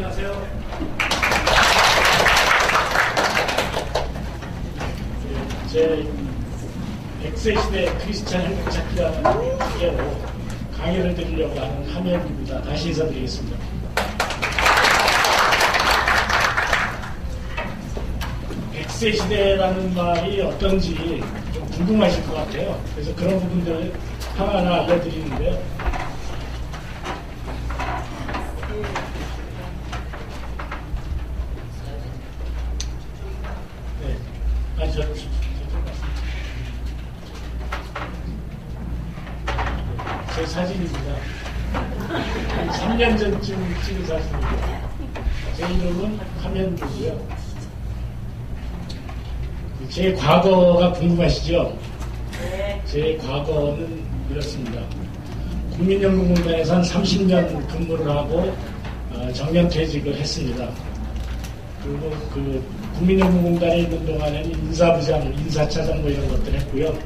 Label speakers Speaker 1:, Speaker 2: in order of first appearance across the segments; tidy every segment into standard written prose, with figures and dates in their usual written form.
Speaker 1: 안녕하세요. 제 100세 시대 크리스찬 행복찾기라는 주제로 강의를 드리려고 하는 함현입니다. 다시 인사드리겠습니다. 백세 시대라는 말이 어떤지 좀 궁금하실 것 같아요. 그래서 그런 부분들을 하나하나 알려드리는데요. 네. 아니, 제 사진입니다. 3년 전쯤 찍은 사진이고요. 제 이름은 함현구고요. 제 과거가 궁금하시죠?
Speaker 2: 네.
Speaker 1: 제 과거는 이렇습니다. 국민연금공단에서 한 30년 근무를 하고 정년퇴직을 했습니다. 그리고 그 국민연금공단에 있는 동안에는 인사부장, 인사차장 뭐 이런 것들 했고요.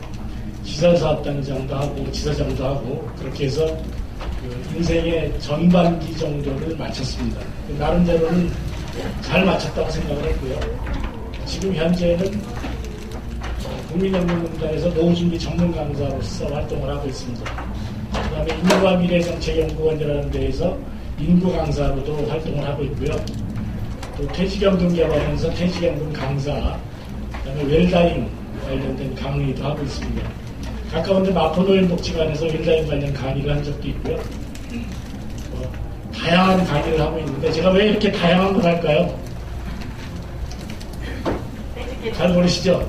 Speaker 1: 지설사업단장도 하고 지사장도 하고 그렇게 해서 그 인생의 전반기 정도를 마쳤습니다. 나름대로는 잘 마쳤다고 생각을 했고요. 지금 현재는 국민연금공단에서 노후준비 전문 강사로서 활동을 하고 있습니다. 그 다음에 인구와 미래정책연구원이라는 데에서 인구 강사로도 활동을 하고 있고요. 또 퇴직연금 개발하면서 퇴직연금 강사, 그 다음에 웰다잉 관련된 강의도 하고 있습니다. 가까운데 마포노인복지관에서 웰다잉 관련 강의를 한 적도 있고요. 다양한 강의를 하고 있는데 제가 왜 이렇게 다양한 걸 할까요? 잘 모르시죠?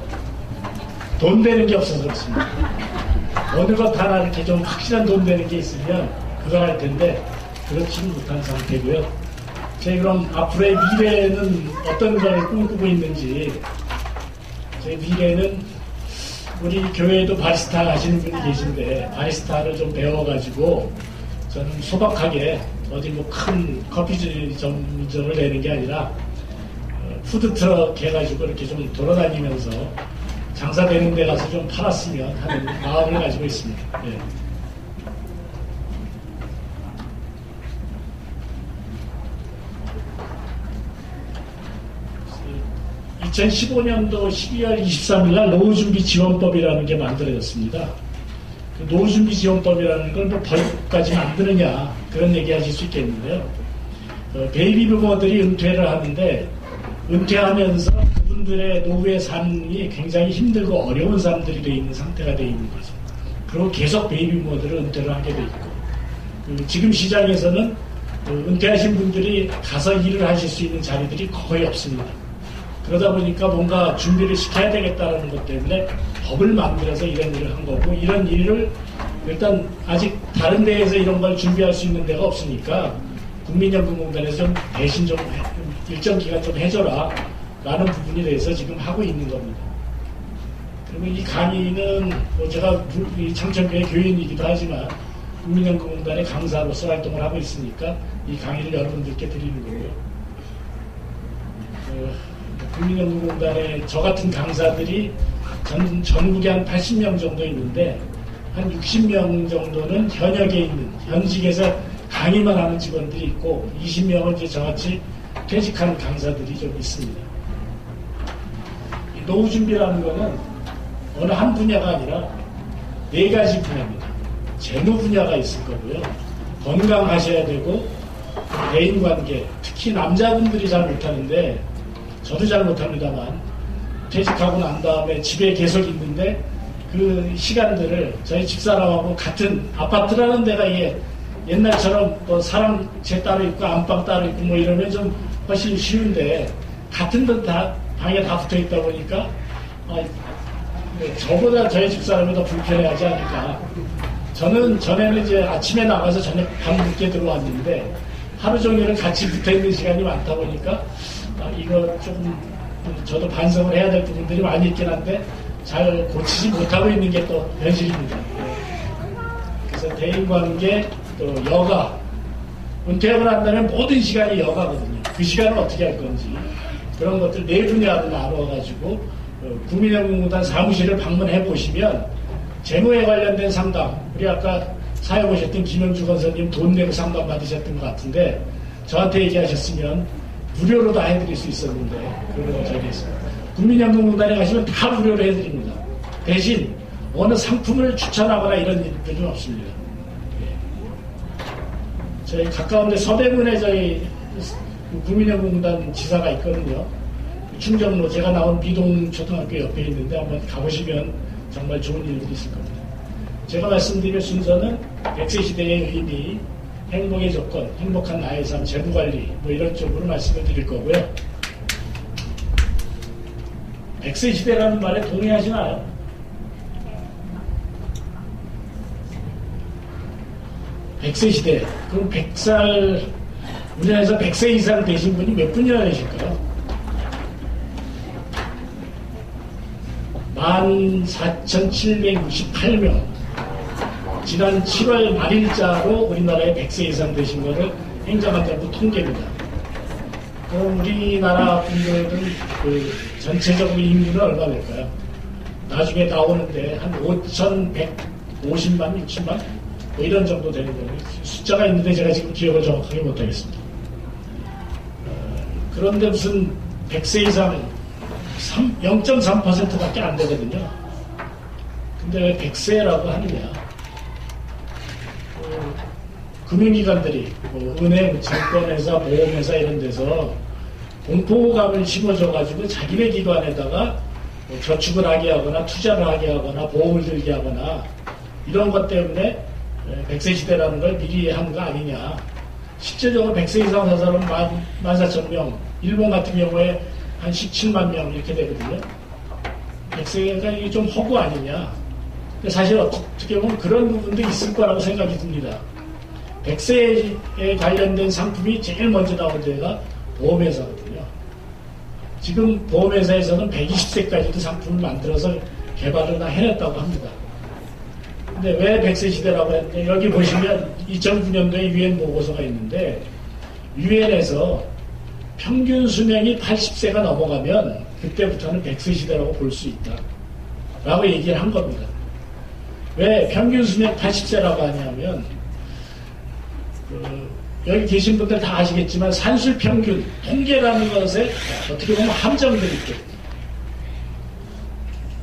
Speaker 1: 돈 되는 게 없어서 그렇습니다. 어느 것 하나 이렇게 좀 확실한 돈 되는 게 있으면 그걸 할 텐데 그렇지는 못한 상태고요. 제 그럼 앞으로의 미래는 어떤 걸 꿈꾸고 있는지, 제 미래는 우리 교회에도 바리스타 하시는 분이 계신데 바리스타를 좀 배워가지고 저는 소박하게 어디 뭐 큰 커피점을 내는 게 아니라 푸드트럭 해가지고 이렇게 좀 돌아다니면서 장사되는 데 가서 좀 팔았으면 하는 마음을 가지고 있습니다. 예. 2015년도 12월 23일 날 노후준비지원법이라는 게 만들어졌습니다. 그 노후준비지원법이라는 걸 뭐 벌까지 만드느냐 그런 얘기 하실 수 있겠는데요. 베이비부모들이 은퇴를 하는데 은퇴하면서 그분들의 노후의 삶이 굉장히 힘들고 어려운 사람들이 되어 있는 상태가 되어 있는 거죠. 그리고 계속 베이비부모들은 은퇴를 하게 되어 있고 지금 시장에서는 은퇴하신 분들이 가서 일을 하실 수 있는 자리들이 거의 없습니다. 그러다 보니까 뭔가 준비를 시켜야 되겠다는 것 때문에 법을 만들어서 이런 일을 한 거고 이런 일을 일단 아직 다른 데에서 이런 걸 준비할 수 있는 데가 없으니까 국민연금공단에서 좀 대신 좀 일정 기간 좀 해줘라 라는 부분에 대해서 지금 하고 있는 겁니다. 그리고 이 강의는 뭐 제가 이 창천교회 교인이기도 하지만 국민연금공단의 강사로서 활동을 하고 있으니까 이 강의를 여러분들께 드리는 거고요. 국민연금공단에 저 같은 강사들이 전국에 한 80명 정도 있는데 한 60명 정도는 현역에 있는 현직에서 강의만 하는 직원들이 있고 20명은 이제 저같이 퇴직한 강사들이 좀 있습니다. 노후준비라는 거는 어느 한 분야가 아니라 4가지 분야입니다. 재무 분야가 있을 거고요. 건강하셔야 되고 대인관계, 특히 남자분들이 잘 못하는데 저도 잘 못합니다만 퇴직하고 난 다음에 집에 계속 있는데 그 시간들을 저희 집사람하고 같은 아파트라는 데가 이게 옛날처럼 뭐 사람 제 따로 있고 안방 따로 있고 뭐 이러면 좀 훨씬 쉬운데 같은 데 방에 다 붙어 있다 보니까 저보다 저희 집사람이 더 불편해하지 않을까. 저는 전에는 이제 아침에 나가서 저녁 밤늦게 들어왔는데 하루 종일을 같이 붙어 있는 시간이 많다 보니까 이거 조금 저도 반성을 해야 될 부분들이 많이 있긴 한데 잘 고치지 못하고 있는 게 또 현실입니다. 그래서 대인관계 또 여가 은퇴하고 난다면 모든 시간이 여가거든요. 그 시간을 어떻게 할 건지 그런 것들 4분야로 나눠가지고 국민연금공단 사무실을 방문해 보시면 재무에 관련된 상담 우리 아까 사회 보셨던 김영주 권사님 돈 내고 상담 받으셨던 것 같은데 저한테 얘기하셨으면 무료로 다 해드릴 수 있었는데 그런 적이 있어요. 국민연금공단에 가시면 다 무료로 해드립니다. 대신 어느 상품을 추천하거나 이런 일들은 없습니다. 저희 가까운데 서대문에 저희 국민연금공단 지사가 있거든요. 충정로 제가 나온 미동초등학교 옆에 있는데 한번 가보시면 정말 좋은 일들이 있을 겁니다. 제가 말씀드릴 순서는 100세 시대의 의미, 행복의 조건, 행복한 나의 삶, 재무관리 뭐 이런 쪽으로 말씀을 드릴 거고요. 100세 시대라는 말에 동의하시나요? 백세 시대. 그럼 100살, 우리나라에서 100세 이상 되신 분이 몇 분이나 되실까요? 14,768명. 지난 7월 말일자로 우리나라에 100세 이상 되신 것을 행정안전부 통계입니다. 그럼 우리나라 분들은 그 전체적으로 인구는 얼마 될까요? 나중에 나오는데 한 5,150만, 60만? 뭐 이런 정도 되는 거예요. 숫자가 있는데 제가 지금 기억을 정확하게 못하겠습니다. 그런데 무슨 100세 이상 0.3%밖에 안 되거든요. 근데 왜 100세라고 하느냐? 금융기관들이 뭐 은행, 증권회사, 보험회사 이런 데서 공포감을 심어줘가지고 자기네 기관에다가 뭐 저축을 하게 하거나 투자를 하게 하거나 보험을 들게 하거나 이런 것 때문에 100세 시대라는 걸 미리 한 거 아니냐. 실제적으로 100세 이상 산 사람은 14,000명, 일본 같은 경우에 한 17만 명 이렇게 되거든요. 100세가 이게 좀 허구 아니냐. 근데 사실 어떻게 보면 그런 부분도 있을 거라고 생각이 듭니다. 100세에 관련된 상품이 제일 먼저 나온 데가 보험회사거든요. 지금 보험회사에서는 120세까지도 상품을 만들어서 개발을 다 해냈다고 합니다. 근데 왜 100세 시대라고 했는데 여기 보시면 2009년도에 유엔 보고서가 있는데 유엔에서 평균 수명이 80세가 넘어가면 그때부터는 100세 시대라고 볼 수 있다 라고 얘기를 한 겁니다. 왜 평균 수명 80세라고 하냐면 여기 계신 분들 다 아시겠지만 산술 평균 통계라는 것에 어떻게 보면 함정들이 있거든요.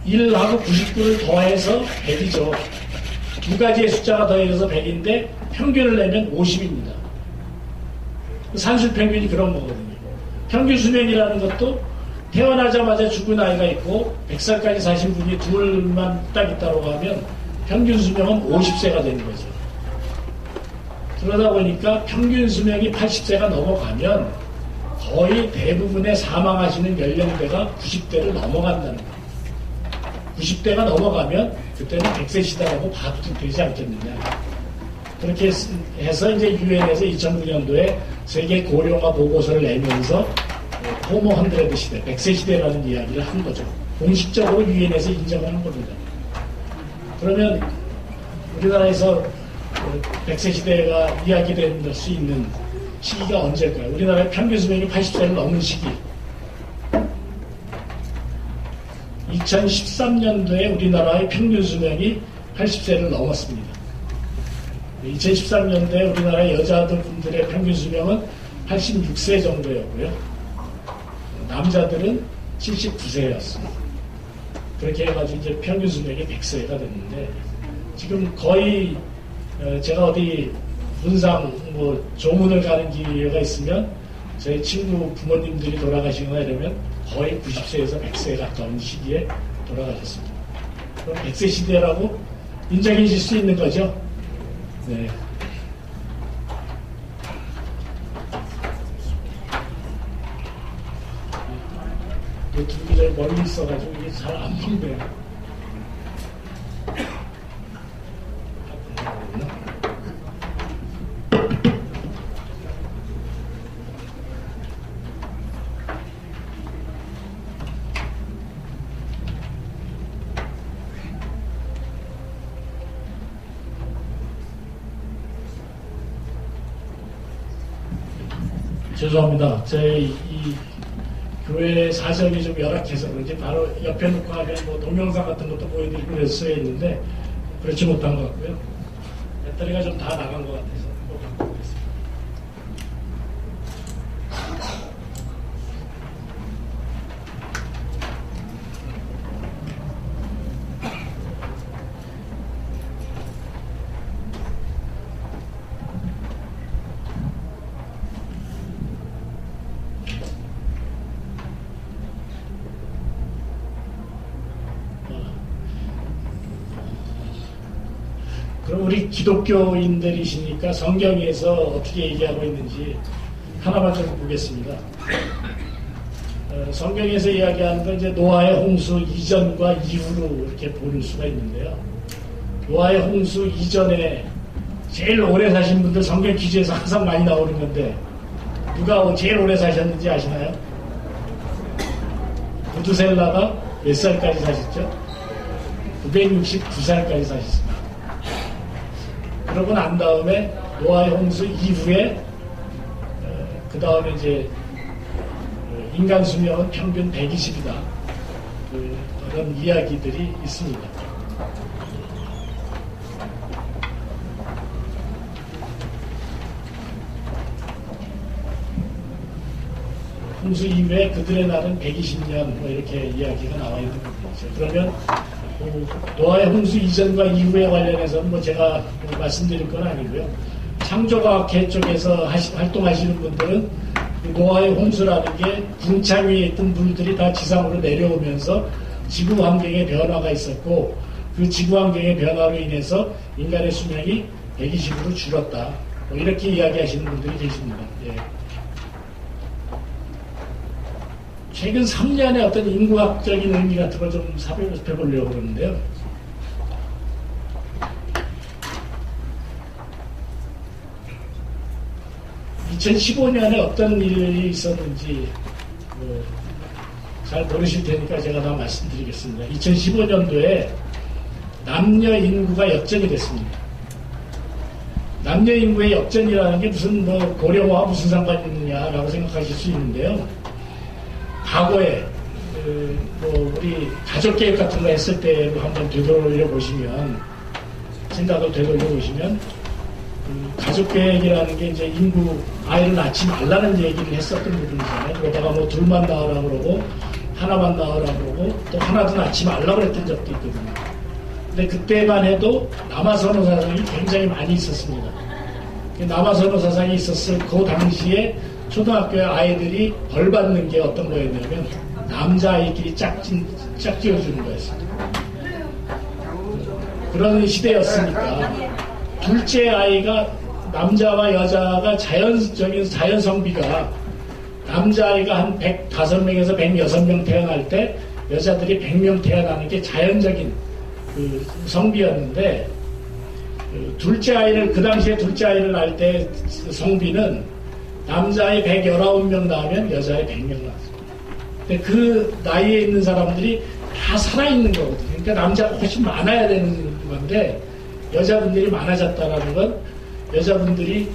Speaker 1: 1하고 99를 더해서 100이죠. 두 가지의 숫자가 더해져서 100인데 평균을 내면 50입니다. 산술 평균이 그런 거거든요. 평균 수명이라는 것도 태어나자마자 죽은 아이가 있고 100살까지 사신 분이 둘만 딱 있다고 하면 평균 수명은 50세가 되는 거죠. 그러다 보니까 평균 수명이 80세가 넘어가면 거의 대부분의 사망하시는 연령대가 90대를 넘어간다는 거예요. 90대가 넘어가면 그때는 100세 시대라고 봐도 되지 않겠느냐. 그렇게 해서 이제 유엔에서 2009년도에 세계 고령화 보고서를 내면서 호모 100 시대, 100세 시대라는 이야기를 한 거죠. 공식적으로 유엔에서 인정하는 겁니다. 그러면 우리나라에서 100세 시대가 이야기될 수 있는 시기가 언제일까요? 우리나라의 평균 수명이 80세를 넘은 시기. 2013년도에 우리나라의 평균 수명이 80세를 넘었습니다. 2013년도에 우리나라 여자분들의 평균 수명은 86세 정도였고요. 남자들은 79세였습니다. 그렇게 해가지고 이제 평균 수명이 100세가 됐는데 지금 거의 제가 어디 문상 뭐 조문을 가는 기회가 있으면 저희 친구 부모님들이 돌아가시거나 이러면 거의 90세에서 100세에 가까운 시기에 돌아가셨습니다. 그럼 100세 시대라고 인정해 줄 수 있는 거죠? 네. 유튜브 저 멀리 있어가지고 이게 잘 안 보이네요. 죄송합니다. 제 이 교회 사정이 좀 열악해서 그런지 바로 옆에 놓고 하면 뭐 동영상 같은 것도 보여드리고 그랬어야 했는데 그렇지 못한 것 같고요. 배터리가 좀 다 나간 것 같아서 꼭 바꿔보겠습니다. 그럼 우리 기독교인들이시니까 성경에서 어떻게 얘기하고 있는지 하나만 좀 보겠습니다. 성경에서 이야기하는 건 이제 노아의 홍수 이전과 이후로 이렇게 볼 수가 있는데요. 노아의 홍수 이전에 제일 오래 사신 분들 성경 퀴즈에서 항상 많이 나오는 건데 누가 제일 오래 사셨는지 아시나요? 부두셀라가 몇 살까지 사셨죠? 969살까지 사셨습니다. 그러고 난 다음에 노아의 홍수 이후에 그 다음에 이제 인간 수명은 평균 120이다. 그런 이야기들이 있습니다. 홍수 이후에 그들의 날은 120년 뭐 이렇게 이야기가 나와 있는 거죠. 그러면 노아의 홍수 이전과 이후에 관련해서는 뭐 제가 말씀드릴 건 아니고요. 창조과학회 쪽에서 활동하시는 분들은 노아의 홍수라는 게 궁창 위에 있던 물들이 다 지상으로 내려오면서 지구 환경의 변화가 있었고 그 지구 환경의 변화로 인해서 인간의 수명이 120으로 줄었다. 뭐 이렇게 이야기하시는 분들이 계십니다. 예. 최근 3년의 어떤 인구학적인 의미 같은 걸 좀 살펴보려고 그러는데요. (2015년에) 어떤 일이 있었는지 잘 모르실 테니까 제가 다 말씀드리겠습니다. 2015년도에 남녀 인구가 역전이 됐습니다. 남녀 인구의 역전이라는 게 무슨 뭐 고령화와 무슨 상관이 있느냐라고 생각하실 수 있는데요. 과거에 뭐 우리 가족계획 같은 거 했을 때로 한번 되돌려 보시면 생각을 되돌려 보시면 가족계획이라는 게 이제 인구 아이를 낳지 말라는 얘기를 했었던 부분이잖아요. 그러다가 뭐 둘만 낳으라고 그러고 하나만 낳으라고 그러고 또 하나도 낳지 말라고 그랬던 적도 있거든요. 근데 그때만 해도 남아선호 사상이 굉장히 많이 있었습니다. 남아선호 사상이 있었을 그 당시에 초등학교의 아이들이 벌 받는 게 어떤 거였냐면 남자아이끼리 짝지어주는 거였습니다. 그런 시대였으니까 둘째 아이가 남자와 여자가 자연적인 자연성비가 남자아이가 한 105명에서 106명 태어날 때 여자들이 100명 태어나는 게 자연적인 그 성비였는데 둘째 아이를 그 당시에 둘째 아이를 낳을 때 성비는 남자의 119명 낳으면 여자의 100명 낳았어요. 근데 그 나이에 있는 사람들이 다 살아있는 거거든요. 그러니까 남자가 훨씬 많아야 되는 건데 여자분들이 많아졌다라는 건 여자분들이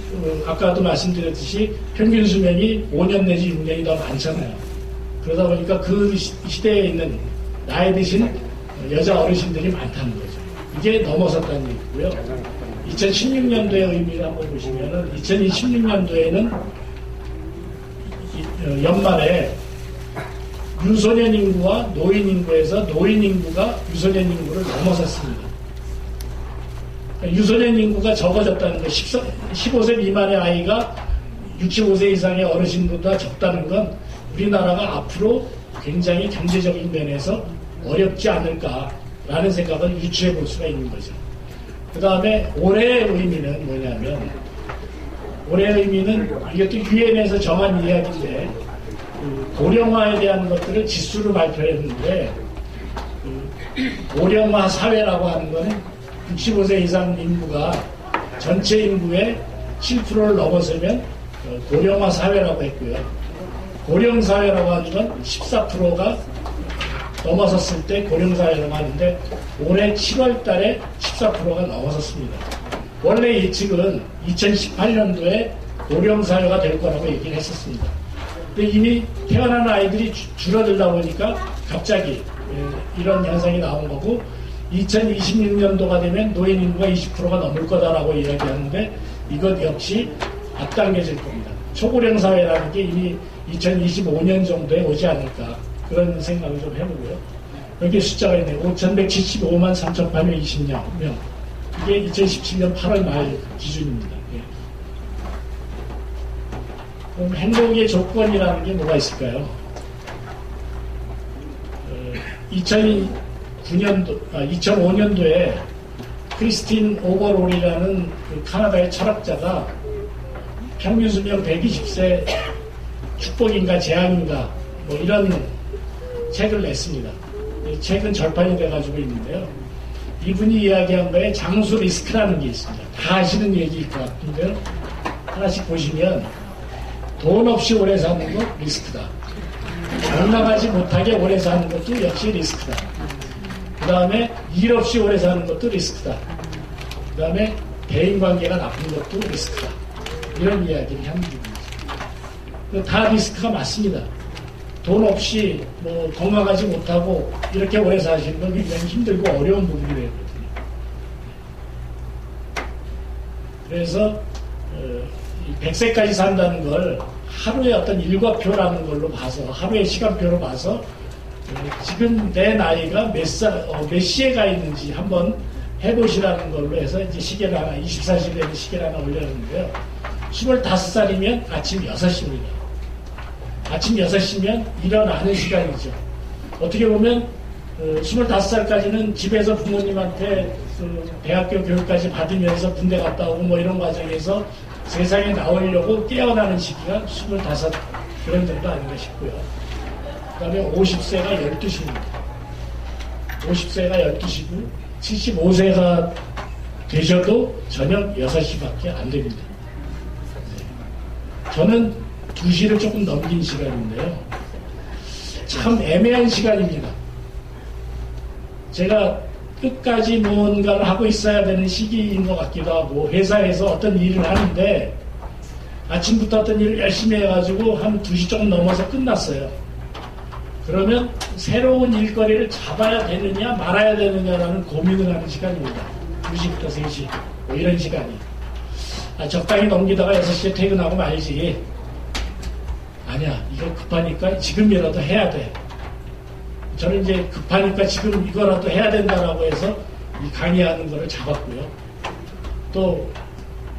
Speaker 1: 아까도 말씀드렸듯이 평균 수명이 5년 내지 6년이 더 많잖아요. 그러다 보니까 그 시대에 있는 나이 드신 여자 어르신들이 많다는 거죠. 이게 넘어섰다는 얘기고요. 2016년도의 의미를 한번 보시면은 2016년도에는 연말에 유소년 인구와 노인 인구에서 노인 인구가 유소년 인구를 넘어섰습니다. 유소년 인구가 적어졌다는 거, 15세 미만의 아이가 65세 이상의 어르신보다 적다는 건 우리나라가 앞으로 굉장히 경제적인 면에서 어렵지 않을까라는 생각을 유추해 볼 수가 있는 거죠. 그 다음에 올해의 의미는 뭐냐면, 올해의 의미는 이것도 유엔에서 정한 이야기인데, 고령화에 대한 것들을 지수로 발표했는데, 고령화 사회라고 하는 거는 65세 이상 인구가 전체 인구의 7%를 넘어서면 고령화 사회라고 했고요. 고령 사회라고 하는 건 14%가 넘어섰을 때 고령 사회라고 하는데 올해 7월 달에 14%가 넘어섰습니다. 원래 예측은 2018년도에 고령 사회가 될 거라고 얘기를 했었습니다. 근데 이미 태어나는 아이들이 줄어들다 보니까 갑자기 이런 현상이 나온 거고 2026년도가 되면 노인 인구가 20%가 넘을 거다라고 이야기하는데 이것 역시 앞당겨질 겁니다. 초고령 사회라는 게 이미 2025년 정도에 오지 않을까 그런 생각을 좀 해보고요. 여기 숫자가 있네요. 5,175만 3,820명. 이게 2017년 8월 말 기준입니다. 예. 그럼 행복의 조건이라는 게 뭐가 있을까요? 2005년도에 크리스틴 오버롤이라는 그 카나다의 철학자가 평균 수명 120세 축복인가 재앙인가 뭐 이런 책을 냈습니다. 이 책은 절판이 돼가지고 있는데요. 이분이 이야기한 거에 장수 리스크라는 게 있습니다. 다 아시는 얘기일 것 같은데요. 하나씩 보시면 돈 없이 오래 사는 것 리스크다. 건강하지 못하게 오래 사는 것도 역시 리스크다. 그 다음에 일 없이 오래 사는 것도 리스크다. 그 다음에 대인관계가 나쁜 것도 리스크다. 이런 이야기를 하는 부분이죠. 다 리스크가 맞습니다. 돈 없이 뭐 건강하지 못하고 이렇게 오래 사시는 건 굉장히 힘들고 어려운 부분이 되거든요. 그래서 100세까지 산다는 걸 하루의 어떤 일과표라는 걸로 봐서 하루의 시간표로 봐서 지금 내 나이가 몇 시에 가 있는지 한번 해보시라는 걸로 해서 이제 시계를 하나 24시간의 시계를 하나 올렸는데요. 25살이면 아침 6시입니다. 아침 6시면 일어나는 시간이죠. 어떻게 보면 25살까지는 집에서 부모님한테 대학교 교육까지 받으면서 군대 갔다 오고 뭐 이런 과정에서 세상에 나오려고 깨어나는 시기가 25 그런 정도 아닌가 싶고요. 그 다음에 50세가 12시입니다. 50세가 12시고 75세가 되셔도 저녁 6시밖에 안 됩니다. 저는 2시를 조금 넘긴 시간인데요. 참 애매한 시간입니다. 제가 끝까지 무언가를 하고 있어야 되는 시기인 것 같기도 하고 회사에서 어떤 일을 하는데 아침부터 어떤 일을 열심히 해가지고 한 2시 조금 넘어서 끝났어요. 그러면 새로운 일거리를 잡아야 되느냐 말아야 되느냐라는 고민을 하는 시간입니다. 2시부터 3시 뭐 이런 시간이. 적당히 넘기다가 6시에 퇴근하고 말지. 아니야, 이거 급하니까 지금이라도 해야 돼. 저는 이제 급하니까 지금 이거라도 해야 된다라고 해서 이 강의하는 거를 잡았고요. 또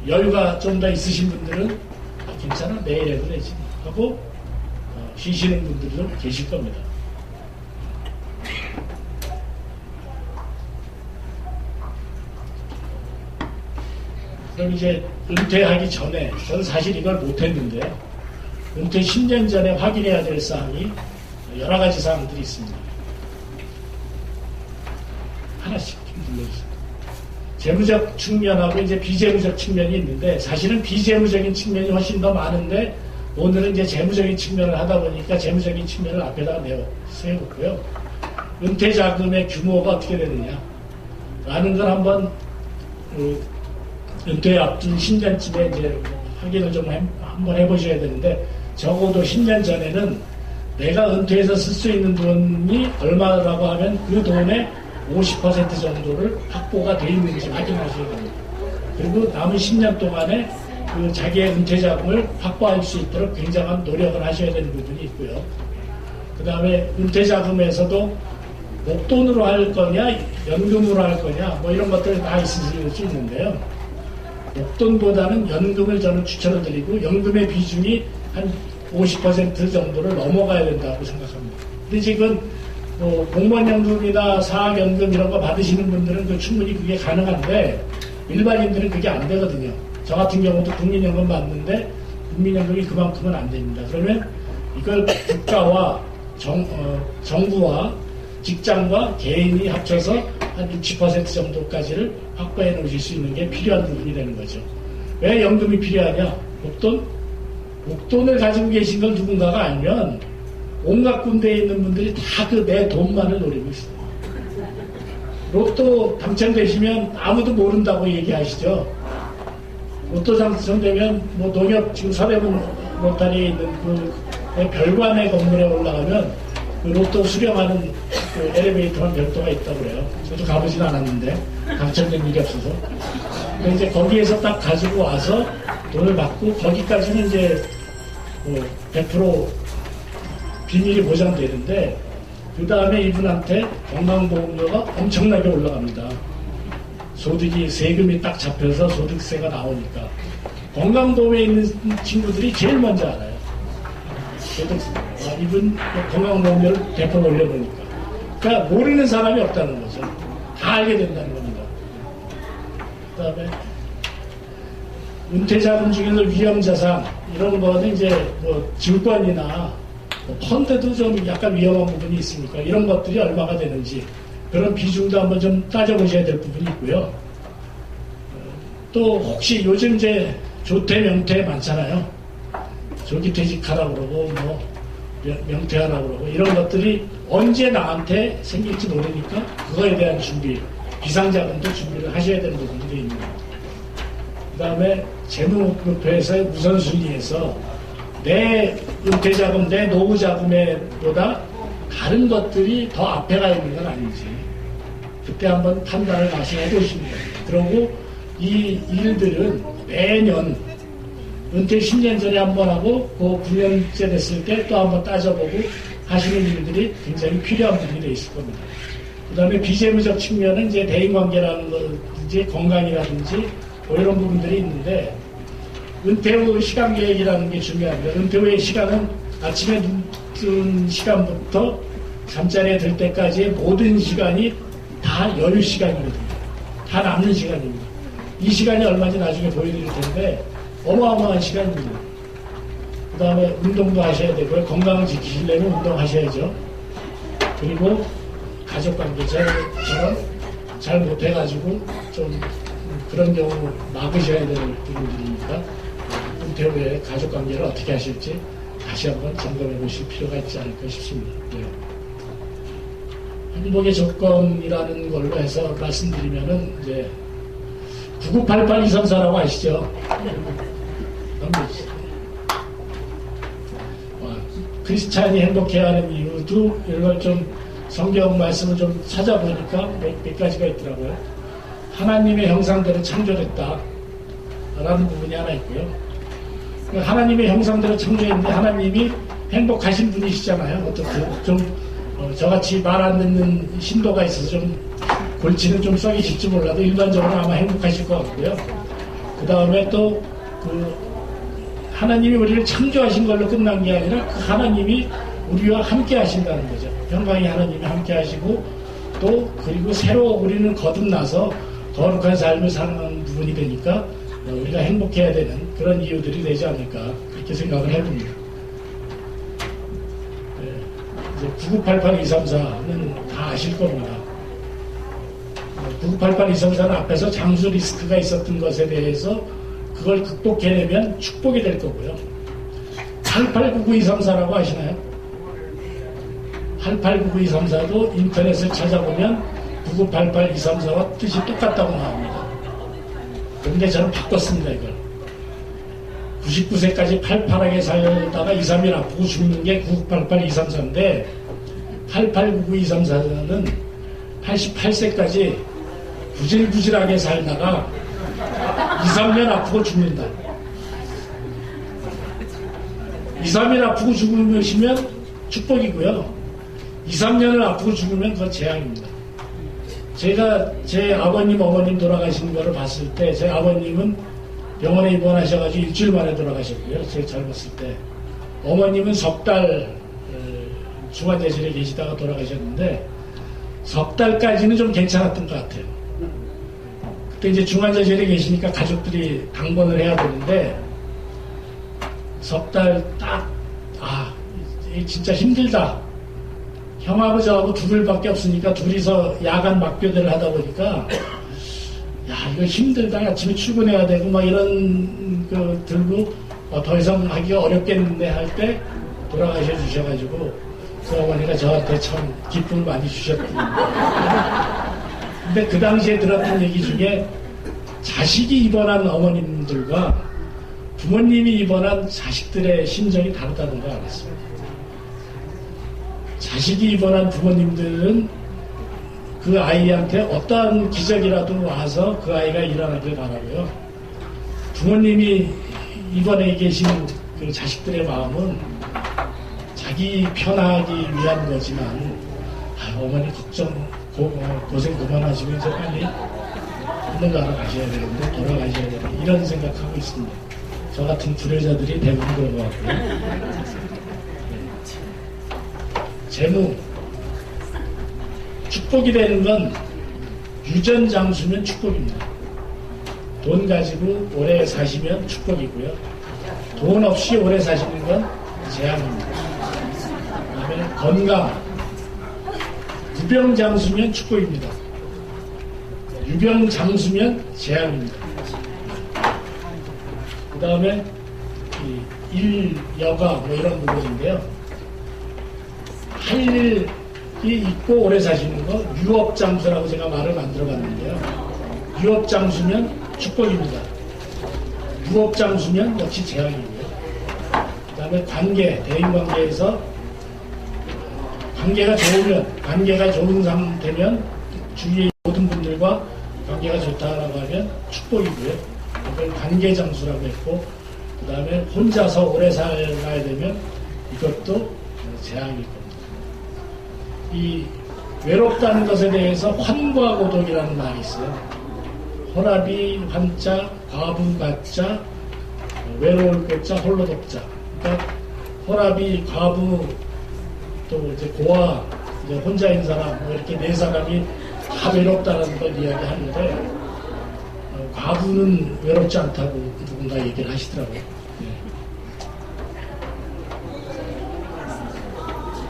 Speaker 1: 여유가 좀 더 있으신 분들은 괜찮아, 내일 해도 되지 하고 쉬시는 분들도 계실 겁니다. 그럼 이제 은퇴하기 전에 저는 사실 이걸 못했는데요. 은퇴 10년 전에 확인해야 될 사항이 여러 가지 사항들이 있습니다. 하나씩 눌러주세요. 재무적 측면하고 이제 비재무적 측면이 있는데 사실은 비재무적인 측면이 훨씬 더 많은데 오늘은 이제 재무적인 측면을 하다 보니까 재무적인 측면을 앞에다가 세웠고요. 은퇴 자금의 규모가 어떻게 되느냐 라는 걸 한번 은퇴 앞둔 10년쯤에 이제 확인을 좀 한번 해보셔야 되는데 적어도 10년 전에는 내가 은퇴해서 쓸 수 있는 돈이 얼마라고 하면 그 돈의 50% 정도를 확보가 돼 있는지 확인하셔야 됩니다. 그리고 남은 10년 동안에 그 자기의 은퇴 자금을 확보할 수 있도록 굉장한 노력을 하셔야 되는 부분이 있고요. 그 다음에 은퇴 자금에서도 목돈으로 할 거냐, 연금으로 할 거냐, 뭐 이런 것들 다 있을 수 있는데요. 목돈보다는 연금을 저는 추천을 드리고 연금의 비중이 한 50% 정도를 넘어가야 된다고 생각합니다. 근데 지금 공무원연금이나 사학연금 이런 거 받으시는 분들은 충분히 그게 가능한데 일반인들은 그게 안 되거든요. 저 같은 경우도 국민연금 받는데 국민연금이 그만큼은 안 됩니다. 그러면 이걸 국가와 정부와 직장과 개인이 합쳐서 한 60% 정도까지를 확보해 놓으실 수 있는 게 필요한 부분이 되는 거죠. 왜 연금이 필요하냐? 목돈을 가지고 계신 걸 누군가가 알면 온갖 군대에 있는 분들이 다 그 내 돈만을 노리고 있어요. 로또 당첨되시면 아무도 모른다고 얘기하시죠. 로또 당첨되면 뭐 농협 지금 서대문 로타리에 있는 그 별관의 건물에 올라가면 그 로또 수령하는 그 엘리베이터만 별도가 있다고 그래요. 저도 가보진 않았는데 당첨된 일이 없어서. 근데 이제 거기에서 딱 가지고 와서 돈을 받고 거기까지는 이제 뭐 100% 비밀이 보장되는데 그 다음에 이분한테 건강보험료가 엄청나게 올라갑니다. 소득이 세금이 딱 잡혀서 소득세가 나오니까 건강보험에 있는 친구들이 제일 먼저 알아요. 그래도 이분 건강보험료를 100% 올려보니까 그러니까 모르는 사람이 없다는 거죠. 다 알게 된다는 겁니다. 그다음에 은퇴자금 중에서 위험자산 이런 거는 이제 뭐 증권이나 뭐 펀드도 좀 약간 위험한 부분이 있으니까 이런 것들이 얼마가 되는지 그런 비중도 한번 좀 따져보셔야 될 부분이 있고요. 또 혹시 요즘 이제 조퇴 명퇴 많잖아요. 조기 퇴직하라고 그러고 뭐 명퇴하라고 그러고 이런 것들이 언제 나한테 생길지 모르니까 그거에 대한 준비, 비상자금도 준비를 하셔야 되는 부분이 되어 있는 거예요. 그 다음에 재무목표에서의 우선순위에서 내 은퇴자금, 내 노후자금보다 다른 것들이 더 앞에 가 있는 건 아닌지 그때 한번 판단을 다시 해보시는 거예요. 그리고 이 일들은 매년 은퇴 10년 전에 한 번 하고 그 9년째 됐을 때 또 한 번 따져보고 하시는 일들이 굉장히 필요한 부분이 되어 있을 겁니다. 그 다음에 비재무적 측면은 이제 대인관계라는 거든지 건강이라든지 뭐 이런 부분들이 있는데 은퇴 후 시간 계획이라는 게 중요합니다. 은퇴 후의 시간은 아침에 눈 뜬 시간부터 잠자리에 들 때까지의 모든 시간이 다 여유 시간이거든요. 다 남는 시간입니다. 이 시간이 얼마인지 나중에 보여드릴 텐데 어마어마한 시간입니다. 그 다음에 운동도 하셔야 되고요. 건강을 지키시려면 운동하셔야죠. 그리고 가족관계처럼 잘 못해가지고 좀 그런 경우 막으셔야 될 부분들이니까 은퇴 후에 가족관계를 어떻게 하실지 다시 한번 점검해 보실 필요가 있지 않을까 싶습니다. 네. 행복의 조건이라는 걸로 해서 말씀드리면은 이제 9988234라고 아시죠? 크리스찬이 행복해야 하는 이유도 이걸 좀 성경 말씀을 좀 찾아보니까 몇 가지가 있더라고요. 하나님의 형상대로 창조됐다 라는 부분이 하나 있고요. 하나님의 형상대로 창조했는데 하나님이 행복하신 분이시잖아요. 어떻게 좀 저같이 말 안 듣는 신도가 있어서 좀 골치는 좀 썩이실지 몰라도 일반적으로 아마 행복하실 것 같고요. 그 다음에 또 하나님이 우리를 창조하신 걸로 끝난 게 아니라 그 하나님이 우리와 함께 하신다는 거죠. 평강이 하나님이 함께 하시고 또 그리고 새로 우리는 거듭나서 거룩한 삶을 사는 부분이 되니까 우리가 행복해야 되는 그런 이유들이 되지 않을까 그렇게 생각을 해봅니다. 9988234는 다 아실 겁니다. 9988234는 앞에서 장수 리스크가 있었던 것에 대해서 그걸 극복해내면 축복이 될 거고요. 88992334라고 아시나요? 88992334도 인터넷을 찾아보면 9988234와 뜻이 똑같다고 나옵니다. 그런데 저는 바꿨습니다, 이걸. 99세까지 팔팔하게 살다가 2, 3일 아프고 죽는 게 9988234인데 88992334는 88세까지 부질부질하게 살다가 2, 3년 아프고 죽는다. 2, 3일 아프고 죽으시면 축복이고요. 2, 3년을 아프고 죽으면 그건 재앙입니다. 제가 제 아버님, 어머님 돌아가신 거를 봤을 때 제 아버님은 병원에 입원하셔가지고 일주일 만에 돌아가셨고요. 제가 젊었을 때. 어머님은 석 달 중환자실에 계시다가 돌아가셨는데 석 달까지는 좀 괜찮았던 것 같아요. 그때 이제 중환자실에 계시니까 가족들이 당번을 해야 되는데 석 달 딱 진짜 힘들다. 형하고 저하고 둘밖에 없으니까 둘이서 야간 막교대를 하다 보니까 이거 힘들다. 아침에 출근해야 되고 막 이런 거 들고 더 이상 하기가 어렵겠는데 할 때 돌아가셔 주셔가지고 그 어머니가 저한테 참 기쁨을 많이 주셨거든요. 근데 그 당시에 들었던 얘기 중에 자식이 입원한 어머님들과 부모님이 입원한 자식들의 심정이 다르다는 걸 알았어요. 자식이 입원한 부모님들은 그 아이한테 어떠한 기적이라도 와서 그 아이가 일어나길 바라고요. 부모님이 입원해 계신 그 자식들의 마음은 자기 편하기 위한 거지만 어머니 걱정 고생 그만하시고 이제 빨리 하늘나라 가셔야 되는데 돌아가셔야 되는데 이런 생각하고 있습니다. 저 같은 불효자들이 대부분 그런 것 같고요. 재무 축복이 되는 건 유전장수면 축복입니다. 돈 가지고 오래 사시면 축복이고요. 돈 없이 오래 사시는 건 재앙입니다. 그다음에 건강, 무병장수면 축복입니다. 유병장수면 재앙입니다. 그 다음에 일, 여가 뭐 이런 부분인데요. 할 일이 있고 오래 사시는 거 유업장수라고 제가 말을 만들어 봤는데요. 유업장수면 축복입니다. 무업장수면 역시 재앙이고요. 그 다음에 관계, 대인관계에서 관계가 좋은 상태면 주위의 모든 분들과 관계가 좋다라고 하면 축복이고요. 그걸 관계장수라고 했고, 그 다음에 혼자서 오래 살아야 되면 이것도 재앙일 겁니다. 이 외롭다는 것에 대해서 환과고독이라는 말이 있어요. 혼합이 환자, 과부 가자, 외로울 고자, 홀로 독자. 그러니까 혼합이 과부, 또 이제 고아, 이제 혼자인 사람, 뭐 이렇게 네 사람이 다 외롭다는 걸 이야기하는데, 과부는 외롭지 않다고 누군가 얘기를 하시더라고요. 네.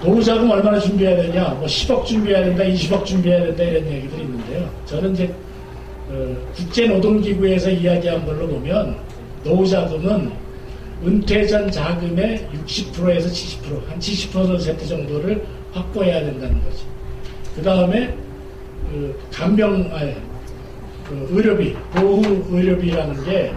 Speaker 1: 노후자금 얼마나 준비해야 되냐, 뭐 10억 준비해야 된다, 20억 준비해야 된다, 이런 얘기들이 있는데요. 저는 이제 국제노동기구에서 이야기한 걸로 보면 노후자금은 은퇴 전 자금의 60%에서 70%, 한 70% 정도를 확보해야 된다는 거지. 그 다음에 의료비, 보후 의료비라는 게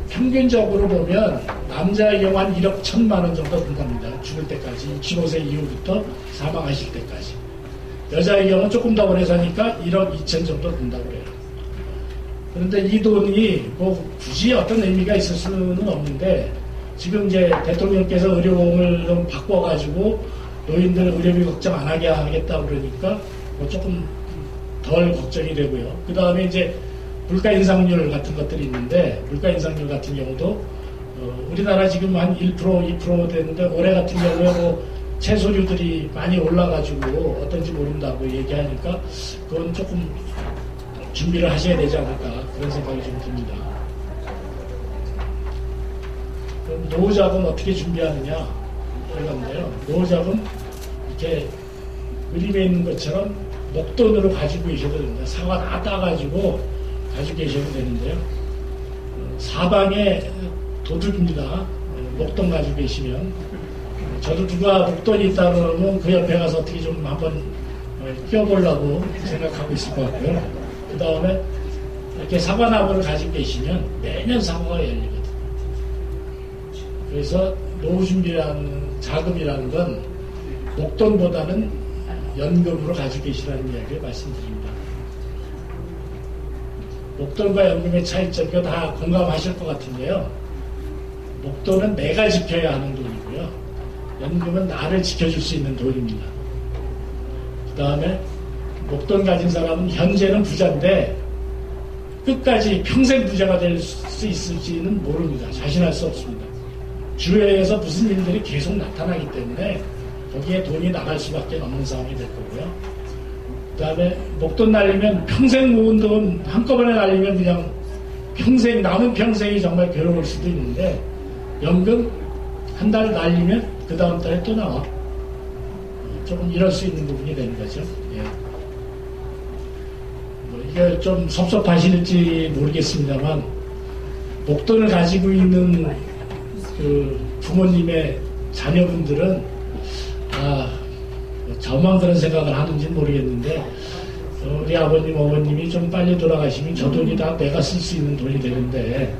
Speaker 1: 평균적으로 보면 남자의 경우 한 1억 1천만 원 정도 든답니다. 죽을 때까지, 65세 이후부터 사망하실 때까지. 여자의 경우는 조금 더 오래 사니까 1억 2천 정도 든다고 해요. 그런데 이 돈이 뭐 굳이 어떤 의미가 있을 수는 없는데, 지금 이제 대통령께서 의료보험을 좀 바꿔가지고 노인들 의료비 걱정 안 하게 하겠다 그러니까 뭐 조금 덜 걱정이 되고요. 그 다음에 이제 물가 인상률 같은 것들이 있는데, 물가 인상률 같은 경우도 우리나라 지금 한 1%, 2% 되는데 올해 같은 경우에 뭐 채소류들이 많이 올라가지고 어떤지 모른다고 얘기하니까 그건 조금 준비를 하셔야 되지 않을까, 그런 생각이 좀 듭니다. 그럼 노후자금 어떻게 준비하느냐 이건데요. 노후자금 이렇게 그림에 있는 것처럼 목돈으로 가지고 계셔도 됩니다. 사과 다 따가지고 가지고 계셔도 되는데요. 사방에 도둑입니다. 목돈 가지고 계시면. 저도 누가 목돈이 있다 그러면 그 옆에 가서 어떻게 좀 한번 끼워보려고 생각하고 있을 것 같고요. 그 다음에 이렇게 사과나무를 가지고 계시면 매년 사과가 열리거든요. 그래서 노후준비라는 자금이라는 건 목돈보다는 연금으로 가지고 계시라는 이야기를 말씀드립니다. 목돈과 연금의 차이점, 이거 다 공감하실 것 같은데요. 목돈은 내가 지켜야 하는 돈이고요. 연금은 나를 지켜줄 수 있는 돈입니다. 그 다음에 목돈 가진 사람은 현재는 부자인데 끝까지 평생 부자가 될 수 있을지는 모릅니다. 자신할 수 없습니다. 주위에서 무슨 일들이 계속 나타나기 때문에 거기에 돈이 나갈 수밖에 없는 상황이 될 거고요. 그 다음에 목돈 날리면 평생 모은 돈 한꺼번에 날리면 그냥 평생, 남은 평생이 정말 괴로울 수도 있는데, 연금 한 달 날리면 그 다음 달에 또 나와. 조금 이럴 수 있는 부분이 되는 거죠. 예. 뭐 이게 좀 섭섭하실지 모르겠습니다만, 목돈을 가지고 있는 그 부모님의 자녀분들은 저만 그런 생각을 하는지는 모르겠는데, 우리 아버님, 어머님이 좀 빨리 돌아가시면 저 돈이 다 내가 쓸 수 있는 돈이 되는데,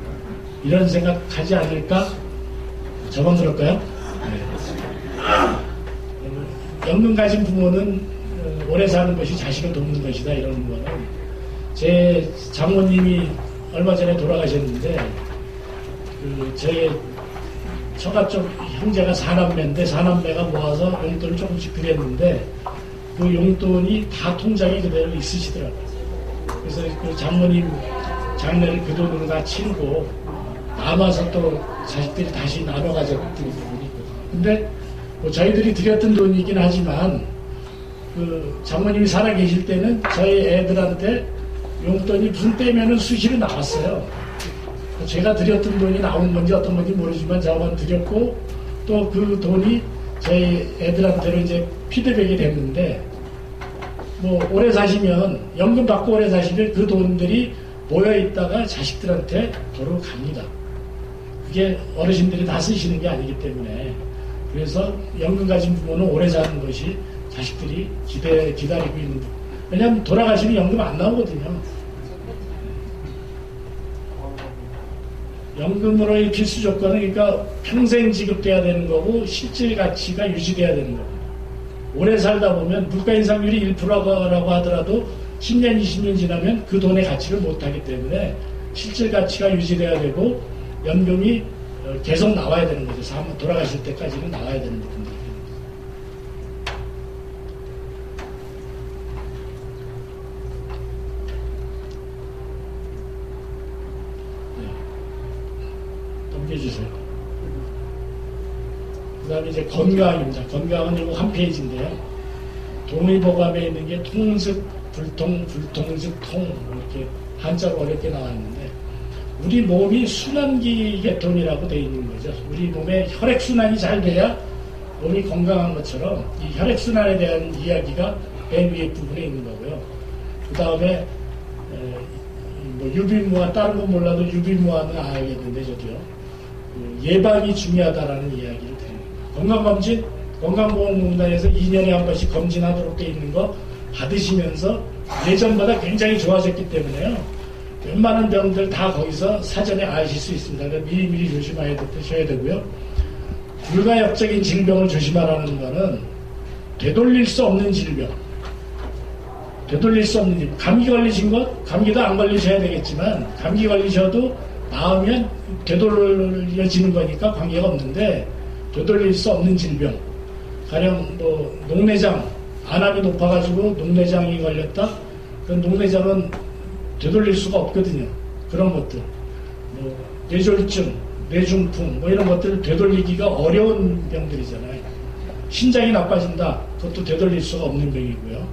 Speaker 1: 이런 생각하지 않을까? 저만 그럴까요? 네. 연금 가진 부모는 오래 사는 것이 자식을 돕는 것이다, 이런 거는. 제 장모님이 얼마 전에 돌아가셨는데, 제 처가 쪽 형제가 4남매인데 4남매가 모아서 용돈을 조금씩 드렸는데 그 용돈이 다 통장에 그대로 있으시더라고요. 그래서 그 장모님 장례를 그 돈으로 다 치르고 남아서 또 자식들이 다시 나눠 가졌던 부분이 있거든요. 근데 뭐 저희들이 드렸던 돈이긴 하지만 그 장모님이 살아 계실 때는 저희 애들한테 용돈이 무슨 때면은 수시로 나왔어요. 제가 드렸던 돈이 나온 건지 어떤 건지 모르지만 저만 드렸고 또 그 돈이 저희 애들한테로 이제 피드백이 됐는데 뭐 오래 사시면 연금 받고 오래 사시면 그 돈들이 모여 있다가 자식들한테 도로 갑니다. 그게 어르신들이 다 쓰시는 게 아니기 때문에 그래서 연금 가진 부모는 오래 사는 것이 자식들이 기다리고 있는 부 왜냐하면 돌아가시면 연금 안 나오거든요. 연금으로의 필수 조건은 그러니까 평생 지급돼야 되는 거고 실질 가치가 유지돼야 되는 거고 오래 살다 보면 물가 인상률이 1%라고 하더라도 10년, 20년 지나면 그 돈의 가치를 못하기 때문에 실질 가치가 유지돼야 되고 연금이 계속 나와야 되는 거죠. 돌아가실 때까지는 나와야 되는 부분들이. 넘겨주세요. 그 다음에 이제 건강입니다. 건강은 이거 한 페이지인데요. 동의보감에 있는 게 통즉, 불통, 불통즉, 통 이렇게 한자로 어렵게 나와 있는데 우리 몸이 순환기 계통이라고 되어 있는 거죠. 우리 몸의 혈액순환이 잘 돼야 몸이 건강한 것처럼 이 혈액순환에 대한 이야기가 맨 위에 부분에 있는 거고요. 그 다음에 뭐 유비무환 다른 건 몰라도 유비무환은 알겠는데 저도요. 예방이 중요하다라는 이야기를 드립니다. 건강검진, 건강보험공단에서 2년에 한 번씩 검진하도록 되어 있는 거 받으시면서 예전보다 굉장히 좋아졌기 때문에요. 웬만한 병들 다 거기서 사전에 아실 수 있습니다. 그러니까 미리미리 조심하셔야 되고요. 불가역적인 질병을 조심하라는 거는 되돌릴 수 없는 질병. 되돌릴 수 없는 질병. 감기 걸리신 것, 감기도 안 걸리셔야 되겠지만 감기 걸리셔도 나으면 되돌려지는 거니까 관계가 없는데 되돌릴 수 없는 질병. 가령 뭐 녹내장, 안압이 높아가지고 녹내장이 걸렸다. 그 녹내장은 되돌릴 수가 없거든요. 그런 것들. 뭐 뇌졸중, 뇌중풍 뭐 이런 것들을 되돌리기가 어려운 병들이잖아요. 신장이 나빠진다. 그것도 되돌릴 수가 없는 병이고요.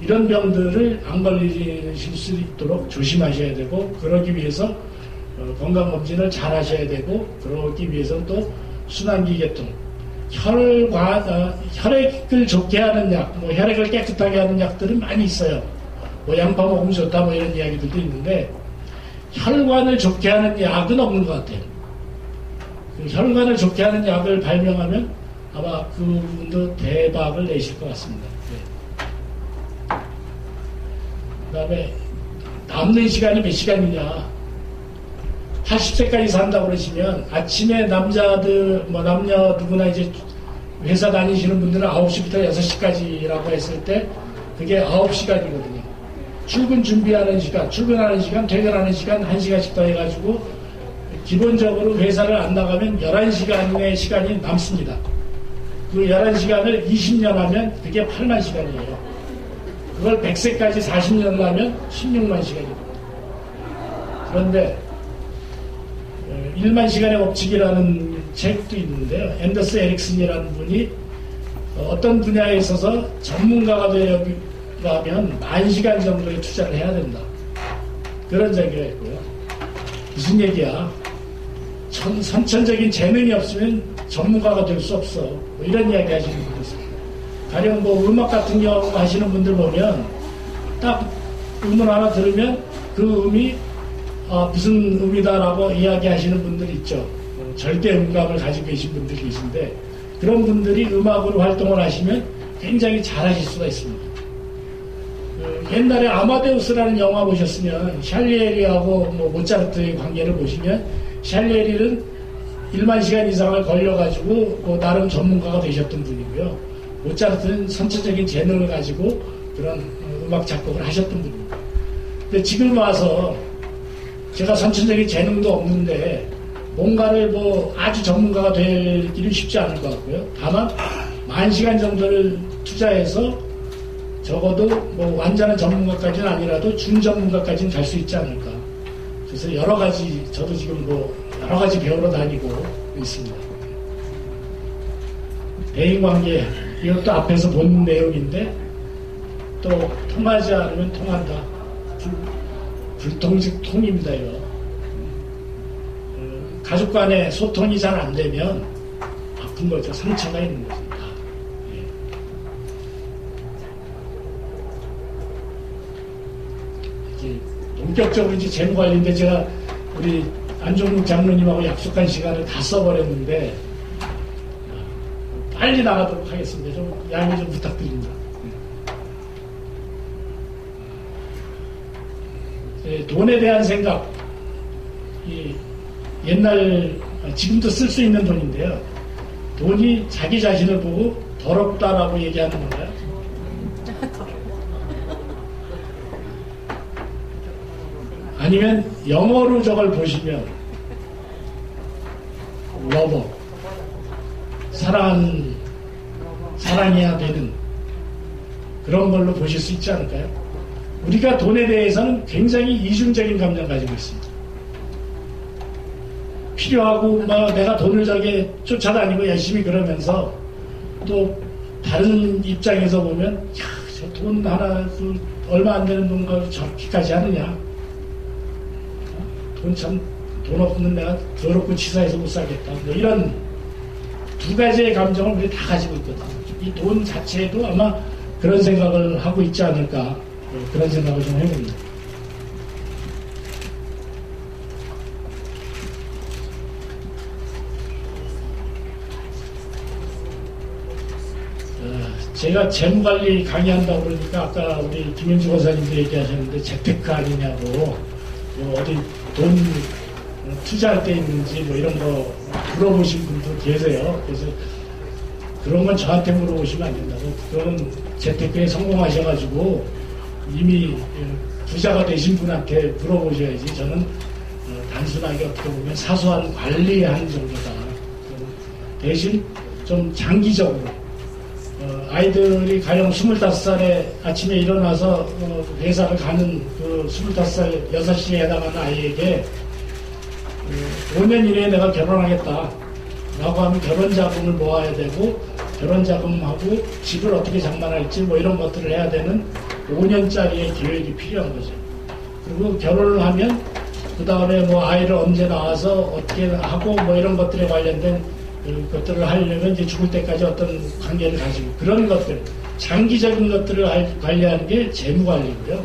Speaker 1: 이런 병들을 안 걸리실 수 있도록 조심하셔야 되고 그러기 위해서 건강검진을 잘 하셔야 되고 그러기 위해서는 또 순환기 계통 혈액을 좋게 하는 약, 뭐 혈액을 깨끗하게 하는 약들은 많이 있어요. 뭐 양파 먹으면 좋다 뭐 이런 이야기들도 있는데 혈관을 좋게 하는 약은 없는 것 같아요. 그 혈관을 좋게 하는 약을 발명하면 아마 그분도 대박을 내실 것 같습니다. 네. 그 다음에 남는 시간이 몇 시간이냐. 80세까지 산다고 그러시면 아침에 남자들, 뭐 남녀 누구나 이제 회사 다니시는 분들은 9시부터 6시까지라고 했을 때 그게 9시간이거든요. 출근 준비하는 시간, 출근하는 시간, 퇴근하는 시간 1시간씩 더 해가지고 기본적으로 회사를 안 나가면 11시간의 시간이 남습니다. 그 11시간을 20년 하면 그게 8만 시간이에요. 그걸 100세까지 40년을 하면 16만 시간입니다. 그런데 1만 시간의 법칙이라는 책도 있는데요. 앤더스 에릭슨이라는 분이 어떤 분야에 있어서 전문가가 되려면 10,000시간 정도의 투자를 해야 된다. 그런 얘기가 있고요. 무슨 얘기야? 선천적인 재능이 없으면 전문가가 될 수 없어. 뭐 이런 이야기 하시는 분들 있습니다. 가령 뭐 음악 같은 경우 하시는 분들 보면 딱 음을 하나 들으면 그 음이 무슨 음이다라고 이야기하시는 분들이 있죠. 절대 음감을 가지고 계신 분들이 계신데 그런 분들이 음악으로 활동을 하시면 굉장히 잘하실 수가 있습니다. 옛날에 아마데우스라는 영화 보셨으면 샬리에리하고 뭐 모차르트의 관계를 보시면 샬리에리는 1만 시간 이상을 걸려가지고 뭐 나름 전문가가 되셨던 분이고요. 모차르트는 선천적인 재능을 가지고 그런 음악 작곡을 하셨던 분입니다. 근데 지금 와서 제가 선천적인 재능도 없는데 뭔가를 뭐 아주 전문가가 될 길은 쉽지 않을 것 같고요. 다만 10,000시간 정도를 투자해서 적어도 뭐 완전한 전문가까지는 아니라도 준전문가까지는 갈 수 있지 않을까. 그래서 여러 가지 저도 지금 뭐 여러 가지 배우러 다니고 있습니다. 대인관계 이것도 앞에서 본 내용인데 또 통하지 않으면 통한다. 불통식 통입니다, 이거. 가족 간의 소통이 잘 안 되면 아픈 거죠. 상처가 있는 것입니다. 예. 이제 본격적으로 이제 재무관리인데 제가 우리 안종국 장로님하고 약속한 시간을 다 써버렸는데 빨리 나가도록 하겠습니다. 좀 양해 좀 부탁드립니다. 예, 돈에 대한 생각, 옛날, 지금도 쓸 수 있는 돈인데요. 돈이 자기 자신을 보고 더럽다라고 얘기하는 건가요? 아니면 영어로 저걸 보시면 러버, 사랑해야 되는 그런 걸로 보실 수 있지 않을까요? 우리가 돈에 대해서는 굉장히 이중적인 감정 가지고 있습니다. 필요하고 내가 돈을 저게 쫓아다니고 열심히 그러면서 또 다른 입장에서 보면 야, 저 돈 하나 얼마 안 되는 돈 걸 저렇게까지 하느냐, 돈 없는 내가 더럽고 치사해서 못 살겠다, 뭐 이런 두 가지의 감정을 우리 다 가지고 있거든요. 이 돈 자체에도 아마 그런 생각을 하고 있지 않을까, 그런 생각을 좀 해봅니다. 제가 재무관리 강의한다고 그러니까 아까 우리 김현주 권사님도 얘기하셨는데 재테크 아니냐고, 뭐 어디 돈 투자할 때 있는지 뭐 이런 거 물어보신 분도 계세요. 그래서 그런 건 저한테 물어보시면 안 된다고. 그거는 재테크에 성공하셔가지고 이미 부자가 되신 분한테 물어보셔야지. 저는 단순하게 어떻게 보면 사소한 관리하는 정도다. 대신 좀 장기적으로 아이들이 가령 25살에 아침에 일어나서 회사를 가는 그 25살 6시에 해당하는 아이에게 5년 이내에 내가 결혼하겠다 라고 하면 결혼 자금을 모아야 되고, 결혼 자금하고 집을 어떻게 장만할지 뭐 이런 것들을 해야 되는 5년짜리의 계획이 필요한 거죠. 그리고 결혼을 하면 그 다음에 뭐 아이를 언제 낳아서 어떻게 하고 뭐 이런 것들에 관련된 것들을 하려면 이제 죽을 때까지 어떤 관계를 가지고, 그런 것들, 장기적인 것들을 관리하는 게 재무관리고요.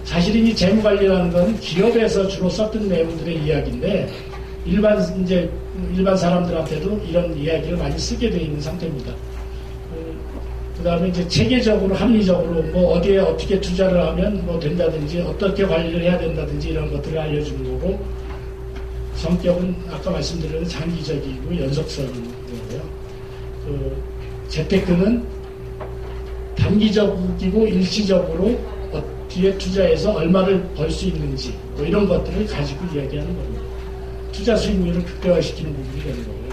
Speaker 1: 사실은 이 재무관리라는 건 기업에서 주로 썼던 내용들의 이야기인데, 일반 사람들한테도 이런 이야기를 많이 쓰게 되어 있는 상태입니다. 그 다음에 이제 체계적으로, 합리적으로, 뭐 어디에 어떻게 투자를 하면 뭐 된다든지, 어떻게 관리를 해야 된다든지 이런 것들을 알려주는 거고, 성격은 아까 말씀드린 장기적이고 연속적인 거고요. 재테크는 단기적이고 일시적으로 어디에 투자해서 얼마를 벌 수 있는지 뭐 이런 것들을 가지고 이야기하는 겁니다. 투자 수익률을 극대화시키는 부분이 되는 거고요.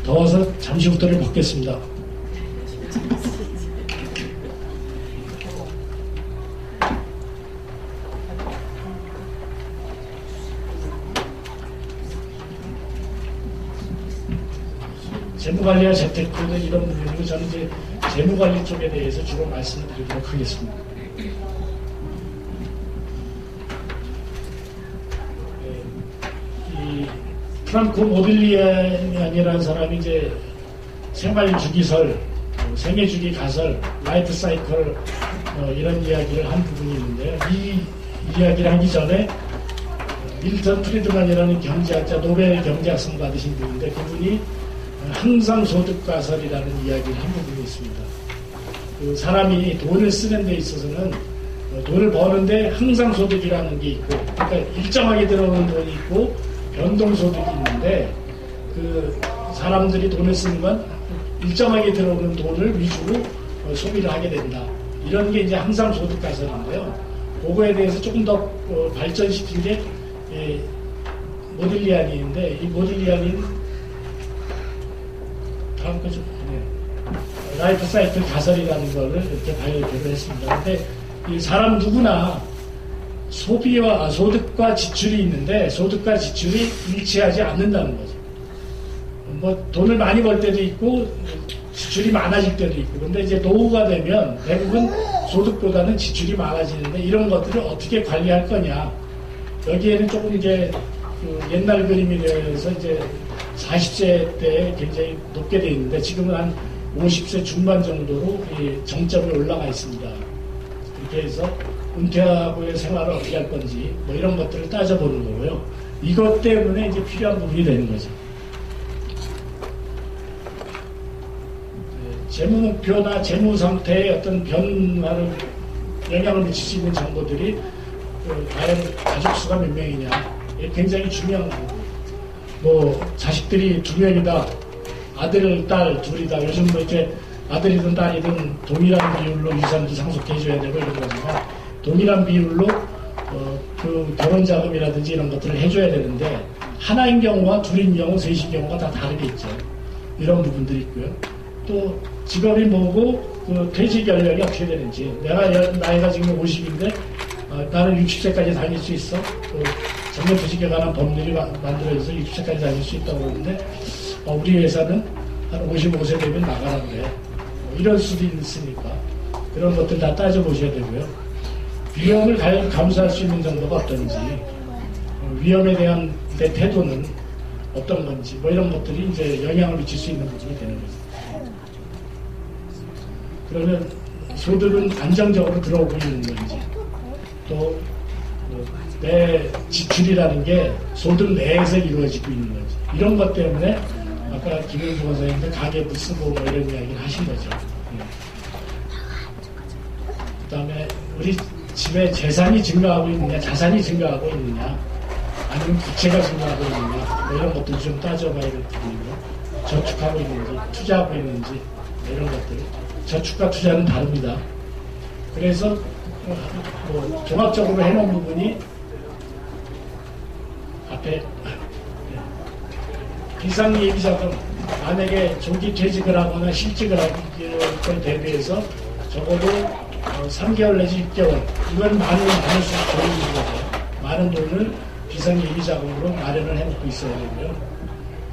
Speaker 1: 더워서 잠시 후터를 벗겠습니다. 재무관리와 재테크는 이런 부분이고, 저는 이제 재무관리 쪽에 대해서 주로 말씀을 드리도록 하겠습니다. 이 프랑코 모딜리안이라는 사람이 이제 생활 주기설, 생애 주기 가설, 라이프 사이클 이런 이야기를 한 부분이 있는데요. 이 이야기를 하기 전에 밀턴 프리드만이라는 경제학자, 노벨 경제학상 받으신 분인데, 그분이 항상 소득 가설이라는 이야기를 한 부분이 있습니다. 그 사람이 돈을 쓰는 데 있어서는 돈을 버는데 항상 소득이라는 게 있고, 그러니까 일정하게 들어오는 돈이 있고 변동 소득이 있는데, 그 사람들이 돈을 쓰는 건 일정하게 들어오는 돈을 위주로 소비를 하게 된다. 이런 게 이제 항상 소득 가설인데요. 그거에 대해서 조금 더 발전시킨 게 모딜리안인데, 이 모딜리안인 다음 거죠. 네. 라이프 사이클 가설이라는 거를 이렇게 발표를 했습니다. 근데 이 사람 누구나 소비와 소득과 지출이 있는데, 소득과 지출이 일치하지 않는다는 거죠. 뭐 돈을 많이 벌 때도 있고 지출이 많아질 때도 있고, 근데 이제 노후가 되면 대부분 소득보다는 지출이 많아지는데, 이런 것들을 어떻게 관리할 거냐, 여기에는 조금 이제 그 옛날 그림이 되어서 이제 40세 때 굉장히 높게 되어 있는데 지금은 한 50세 중반 정도로 이 정점이 올라가 있습니다. 그렇게 해서 은퇴하고의 생활을 어떻게 할 건지 뭐 이런 것들을 따져보는 거고요. 이것 때문에 이제 필요한 부분이 되는 거죠. 재무 목표나 재무 상태의 어떤 변화를 영향을 미칠 수 있는 정보들이 과연 가족 수가 몇 명이냐 이게 굉장히 중요한 거고 뭐 자식들이 2명이다 아들 딸 둘이다 요즘 뭐 이렇게 아들이든 딸이든 동일한 비율로 유산도 상속해줘야 되고 이런 거지만 동일한 비율로 그 결혼 자금이라든지 이런 것들을 해줘야 되는데 하나인 경우와 둘인 경우 셋인 경우가 다 다르게 있죠. 이런 부분들이 있고요. 또 직업이 뭐고 그 퇴직 연령이 어떻게 되는지 내가 나이가 지금 50인데 나는 60세까지 다닐 수 있어. 정년퇴직에 관한 법률이 만들어져서 60세까지 다닐 수 있다고 그러는데 우리 회사는 한 55세 되면 나가라 그래. 이럴 수도 있으니까 그런 것들 다 따져보셔야 되고요. 위험을 감수할 수 있는 정도가 어떤지 위험에 대한 내 태도는 어떤 건지 뭐 이런 것들이 이제 영향을 미칠 수 있는 부분이 되는 거죠. 그러면 소득은 안정적으로 들어오고 있는 건지 또 내 지출이라는 게 소득 내에서 이루어지고 있는 건지 이런 것 때문에 아까 김영주 원사님도 가계부 쓰고 뭐 이런 이야기를 하신 거죠. 그 다음에 우리 집에 재산이 증가하고 있느냐 자산이 증가하고 있느냐 아니면 부채가 증가하고 있느냐 뭐 이런 것들 좀 따져봐야 될 부분이고 저축하고 있는지 투자하고 있는지 뭐 이런 것들 저축과 투자는 다릅니다. 그래서 뭐 종합적으로 해놓은 부분이 앞에 비상예비자금 만약에 조기 퇴직을 하거나 실직을 하는 걸 대비해서 적어도 3개월 내지 6개월 이건 많을수록 좋은 거죠. 많은 돈을 비상예비자금으로 마련을 해놓고 있어야 되고요.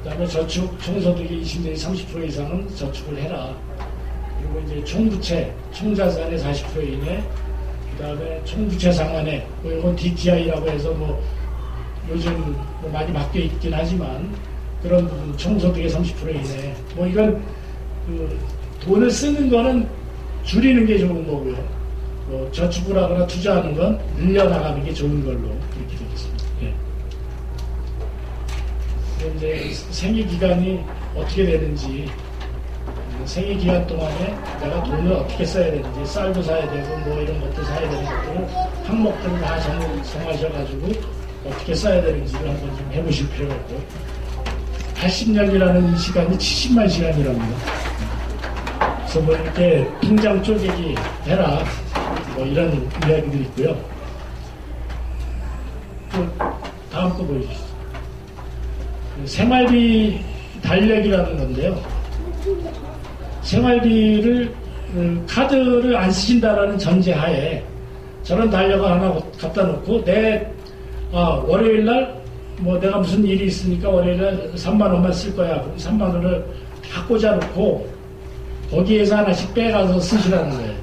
Speaker 1: 그 다음에 저축 총소득이 20년이 30% 이상은 저축을 해라. 그리고 이제 총부채, 총자산의 40% 이내, 그 다음에 총부채 상환액, 뭐 이건 DTI라고 해서 뭐 요즘 뭐 많이 바뀌어 있긴 하지만 그런 부분, 총소득의 30% 이내, 뭐 이건 그 돈을 쓰는 거는 줄이는 게 좋은 거고요. 뭐 저축을 하거나 투자하는 건 늘려나가는 게 좋은 걸로 그렇게 되겠습니다. 예. 이제 생애 기간이 어떻게 되는지. 생애 기간 동안에 내가 돈을 어떻게 써야 되는지 쌀도 사야 되고 뭐 이런 것도 사야 되는 것들을 항목들을 다 정하셔가지고 어떻게 써야 되는지를 한번 좀 해보실 필요가 있고 80년이라는 시간이 70만 시간이랍니다. 그래서 뭐 이렇게 통장 쪼개기 해라 뭐 이런 이야기들이 있고요. 또 다음 거 보여주시죠. 생활비 달력이라는 건데요. 생활비를 카드를 안 쓰신다라는 전제하에 저런 달력을 하나 갖다 놓고 월요일날 뭐 내가 무슨 일이 있으니까 월요일날 3만 원만 쓸 거야. 그럼 3만 원을 다 꽂아놓고 거기에서 하나씩 빼가서 쓰시라는 거예요.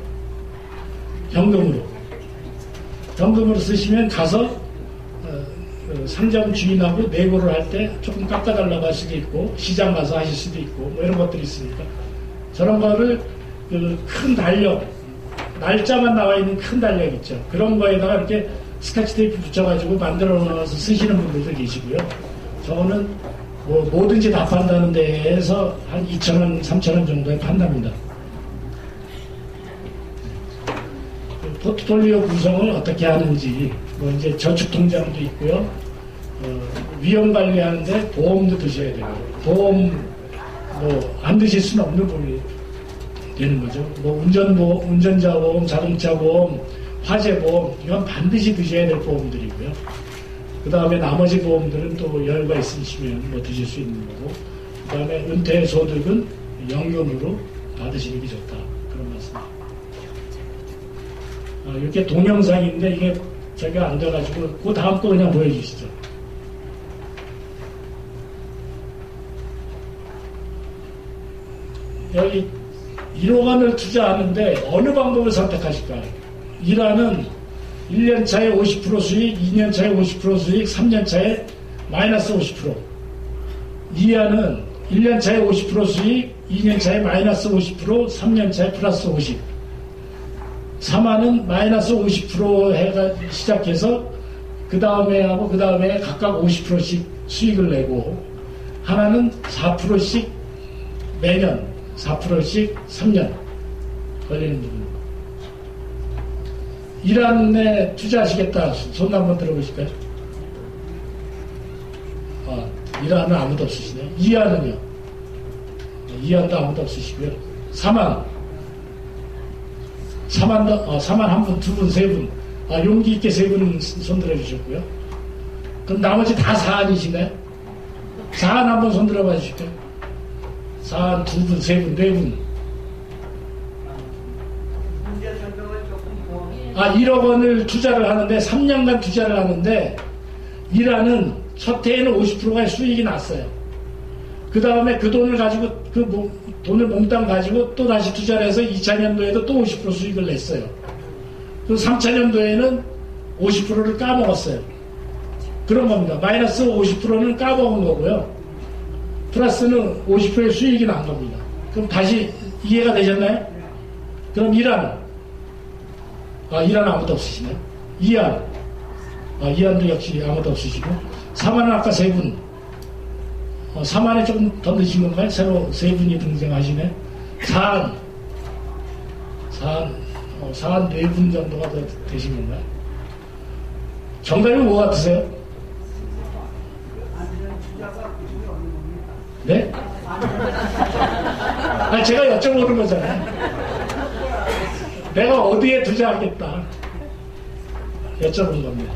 Speaker 1: 현금으로 쓰시면 가서 상점 주인하고 내고를 할 때 조금 깎아달라고 할 수도 있고 시장 가서 하실 수도 있고 뭐 이런 것들이 있으니까 저런 거를 큰 달력 날짜만 나와 있는 큰 달력 있죠. 그런 거에다가 이렇게 스카치 테이프 붙여가지고 만들어 놓아서 쓰시는 분들도 계시고요. 저는 뭐 뭐든지 다 판다는 데에서 한 2,000원, 3,000원 정도에 판답니다. 포트폴리오 구성을 어떻게 하는지 뭐 이제 저축 통장도 있고요. 위험 관리하는데 보험도 드셔야 되고 보험 뭐 안 드실 수는 없는 보험이 되는 거죠. 뭐 운전자 보험, 자동차 보험, 화재 보험 이건 반드시 드셔야 될 보험들이고요. 그 다음에 나머지 보험들은 또 여유가 있으시면 뭐 드실 수 있는 거고 그 다음에 은퇴 소득은 연금으로 받으시는 게 좋다 그런 말씀입니다. 이렇게 동영상인데 이게 제가 안 돼가지고 그 다음 거 그냥 보여주시죠. 여기 1억 원을 투자하는데 어느 방법을 선택하실까요? 1화는 1년 차에 50% 수익, 2년 차에 50% 수익, 3년 차에 마이너스 50%. 이하는 1년 차에 50% 수익, 2년 차에 마이너스 50%, 3년 차에 플러스 50. 3화는 마이너스 50% 해가 시작해서 그 다음에 하고 그 다음에 각각 50%씩 수익을 내고, 하나는 4%씩 매년 4%씩 3년 걸리는 부분. 이란에 투자하시겠다. 손 한번 들어보실까요? 이란은 아무도 없으시네요. 이하는요? 이하도 아무도 없으시고요. 4만 한 분, 두 분, 세 분. 용기 있게 세 분 손 들어주셨고요. 그럼 나머지 다 4안이시나요? 4안 한번 손 들어봐 주실까요? 4안 두 분, 세 분, 네 분. 1억 원을 투자를 하는데 3년간 투자를 하는데 이란은 첫 해에는 50%가 수익이 났어요. 그 다음에 그 돈을 가지고 돈을 몽땅 가지고 또 다시 투자를 해서 2차년도에도 또 50% 수익을 냈어요. 그 3차년도에는 50%를 까먹었어요. 그런 겁니다. 마이너스 50%는 까먹은 거고요. 플러스는 50%의 수익이 난 겁니다. 그럼 다시 이해가 되셨나요? 그럼 이란 아무도 없으시네요. 이안 이안도 역시 아무도 없으시고, 3안은 아까 세 분. 3안에 조금 더 늦은 건가요? 새로 세 분이 등장하시네. 4안 4네 분 정도가 더 되신 건가요? 정답이 뭐 같으세요? 네? 제가 여쭤보는 거잖아요. 내가 어디에 투자하겠다 여쭤본 겁니다.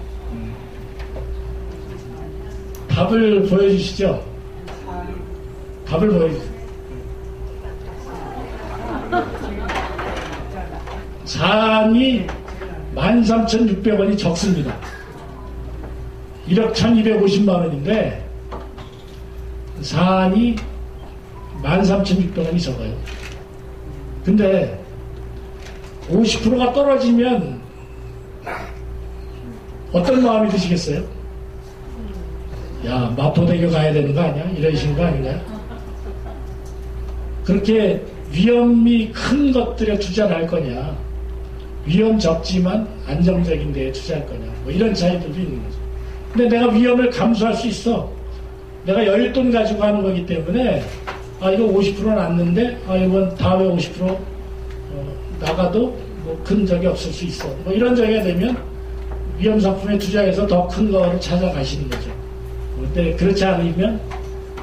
Speaker 1: 답을 보여주시죠. 답을 보여주세요. 4안이 13,600원이 적습니다. 1억 1,250만 원인데 4안이 13,600원이 적어요. 근데 50%가 떨어지면 어떤 마음이 드시겠어요? 야, 마포대교 가야 되는 거 아니야? 이러시는 거 아닌가요? 그렇게 위험이 큰 것들에 투자를 할 거냐, 위험 적지만 안정적인 데에 투자할 거냐, 뭐 이런 차이들도 있는 거죠. 근데 내가 위험을 감수할 수 있어. 내가 여윳돈 가지고 하는 거기 때문에 이거 50% 났는데 이번 다음에 50% 나가도 뭐 큰 적이 없을 수 있어. 뭐 이런 적이 되면 위험 상품에 투자해서 더 큰 거를 찾아가시는 거죠. 근데 그렇지 않으면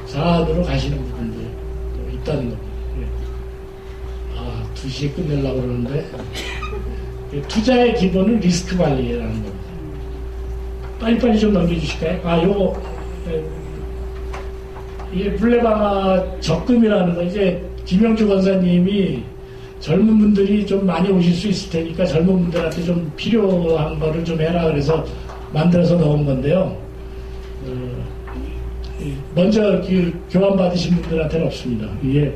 Speaker 1: 4안으로 가시는 부분도 있다는 겁니다. 2시에 끝내려고 그러는데, 투자의 기본은 리스크 관리라는 겁니다. 빨리빨리 좀 넘겨주실까요? 이게 물레방아 적금이라는 거, 이제 김영주 권사님이 젊은 분들이 좀 많이 오실 수 있을 테니까 젊은 분들한테 좀 필요한 거를 좀 해라 그래서 만들어서 넣은 건데요. 먼저 교환 받으신 분들한테는 없습니다. 이게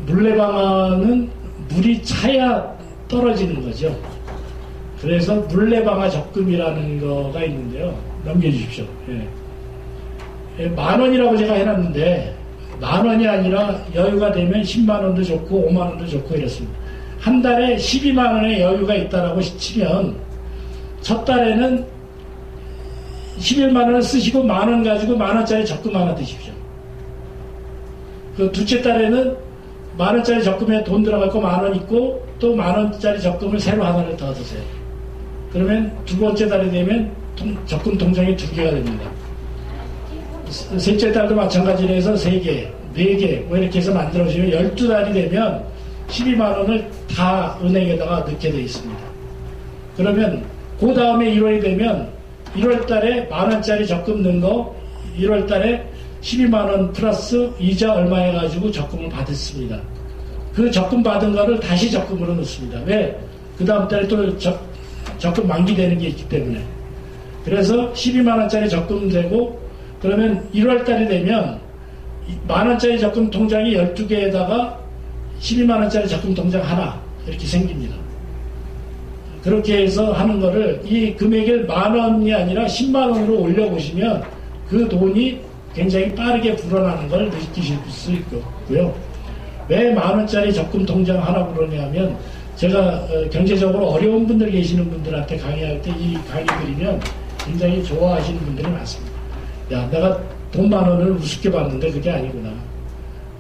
Speaker 1: 물레방아는 물이 차야 떨어지는 거죠. 그래서 물레방아 적금이라는 거가 있는데요. 넘겨주십시오. 10,000원이라고 제가 해놨는데 10,000원이 아니라 여유가 되면 100,000원도 좋고 50,000원도 좋고 이렇습니다. 한 달에 120,000원의 여유가 있다라고 치면 첫 달에는 11,000원을 쓰시고 10,000원 가지고 10,000원짜리 적금 하나 드십시오. 그 둘째 달에는 10,000원짜리 적금에 돈 들어갈 거 10,000원 있고 또 10,000원짜리 적금을 새로 하나를 더 드세요. 그러면 두 번째 달이 되면 적금 통장이 2개가 됩니다. 셋째 달도 마찬가지로 해서 3개, 4개 뭐 이렇게 해서 만들어주시면 12달이 되면 120,000원을 다 은행에다가 넣게 되어 있습니다. 그러면 그 다음에 1월이 되면 1월 달에 10,000원짜리 적금 넣은 거 1월 달에 120,000원 플러스 이자 얼마 해가지고 적금을 받았습니다. 그 적금 받은 거를 다시 적금으로 넣습니다. 왜? 그 다음 달에 또 적금 만기되는 게 있기 때문에. 그래서 120,000원짜리 적금 되고, 그러면 1월 달이 되면 10,000원짜리 적금 통장이 12개에다가 120,000원짜리 적금 통장 하나 이렇게 생깁니다. 그렇게 해서 하는 거를 이 금액을 10,000원이 아니라 10만 원으로 올려보시면 그 돈이 굉장히 빠르게 불어나는 걸 느끼실 수 있고요. 왜 10,000원짜리 적금 통장 하라고 그러냐면 제가 경제적으로 어려운 분들 계시는 분들한테 강의할 때 이 강의 드리면 굉장히 좋아하시는 분들이 많습니다. 야, 내가 돈 10,000원을 우습게 받는데 그게 아니구나.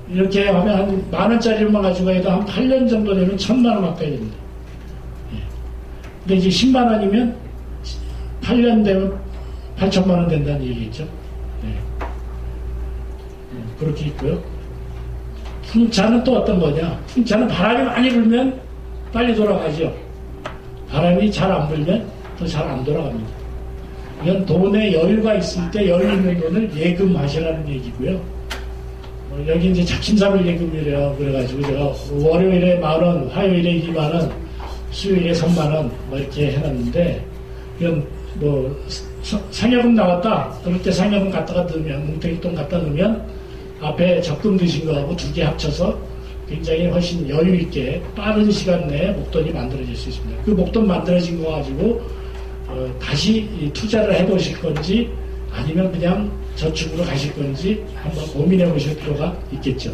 Speaker 1: 이렇게 하면 한 10,000원짜리만 가지고 해도 한 8년 정도 되면 1,000만 원 가까이 됩니다. 예. 근데 이제 10만 원이면 8년 되면 8천만 원 된다는 얘기겠죠. 예. 그렇게 있고요. 풍차는 또 어떤 거냐? 풍차는 바람이 많이 불면 빨리 돌아가죠. 바람이 잘 안 불면 또 잘 안 돌아갑니다. 이건 돈에 여유가 있을 때 여유 있는 돈을 예금하시라는 얘기고요. 여기 이제 작심삼일 예금이래요. 그래가지고 제가 월요일에 10,000원, 화요일에 20,000원, 수요일에 30,000원 뭐 이렇게 해놨는데 이건 뭐 상여금 나왔다. 그럴 때 상여금 갖다가 넣으면 뭉탱이돈 갖다 넣으면 앞에 적금 드신 거하고 두 개 합쳐서 굉장히 훨씬 여유 있게 빠른 시간 내에 목돈이 만들어질 수 있습니다. 그 목돈 만들어진 거 가지고 다시 투자를 해보실 건지 아니면 그냥 저축으로 가실 건지 한번 고민해 보실 필요가 있겠죠.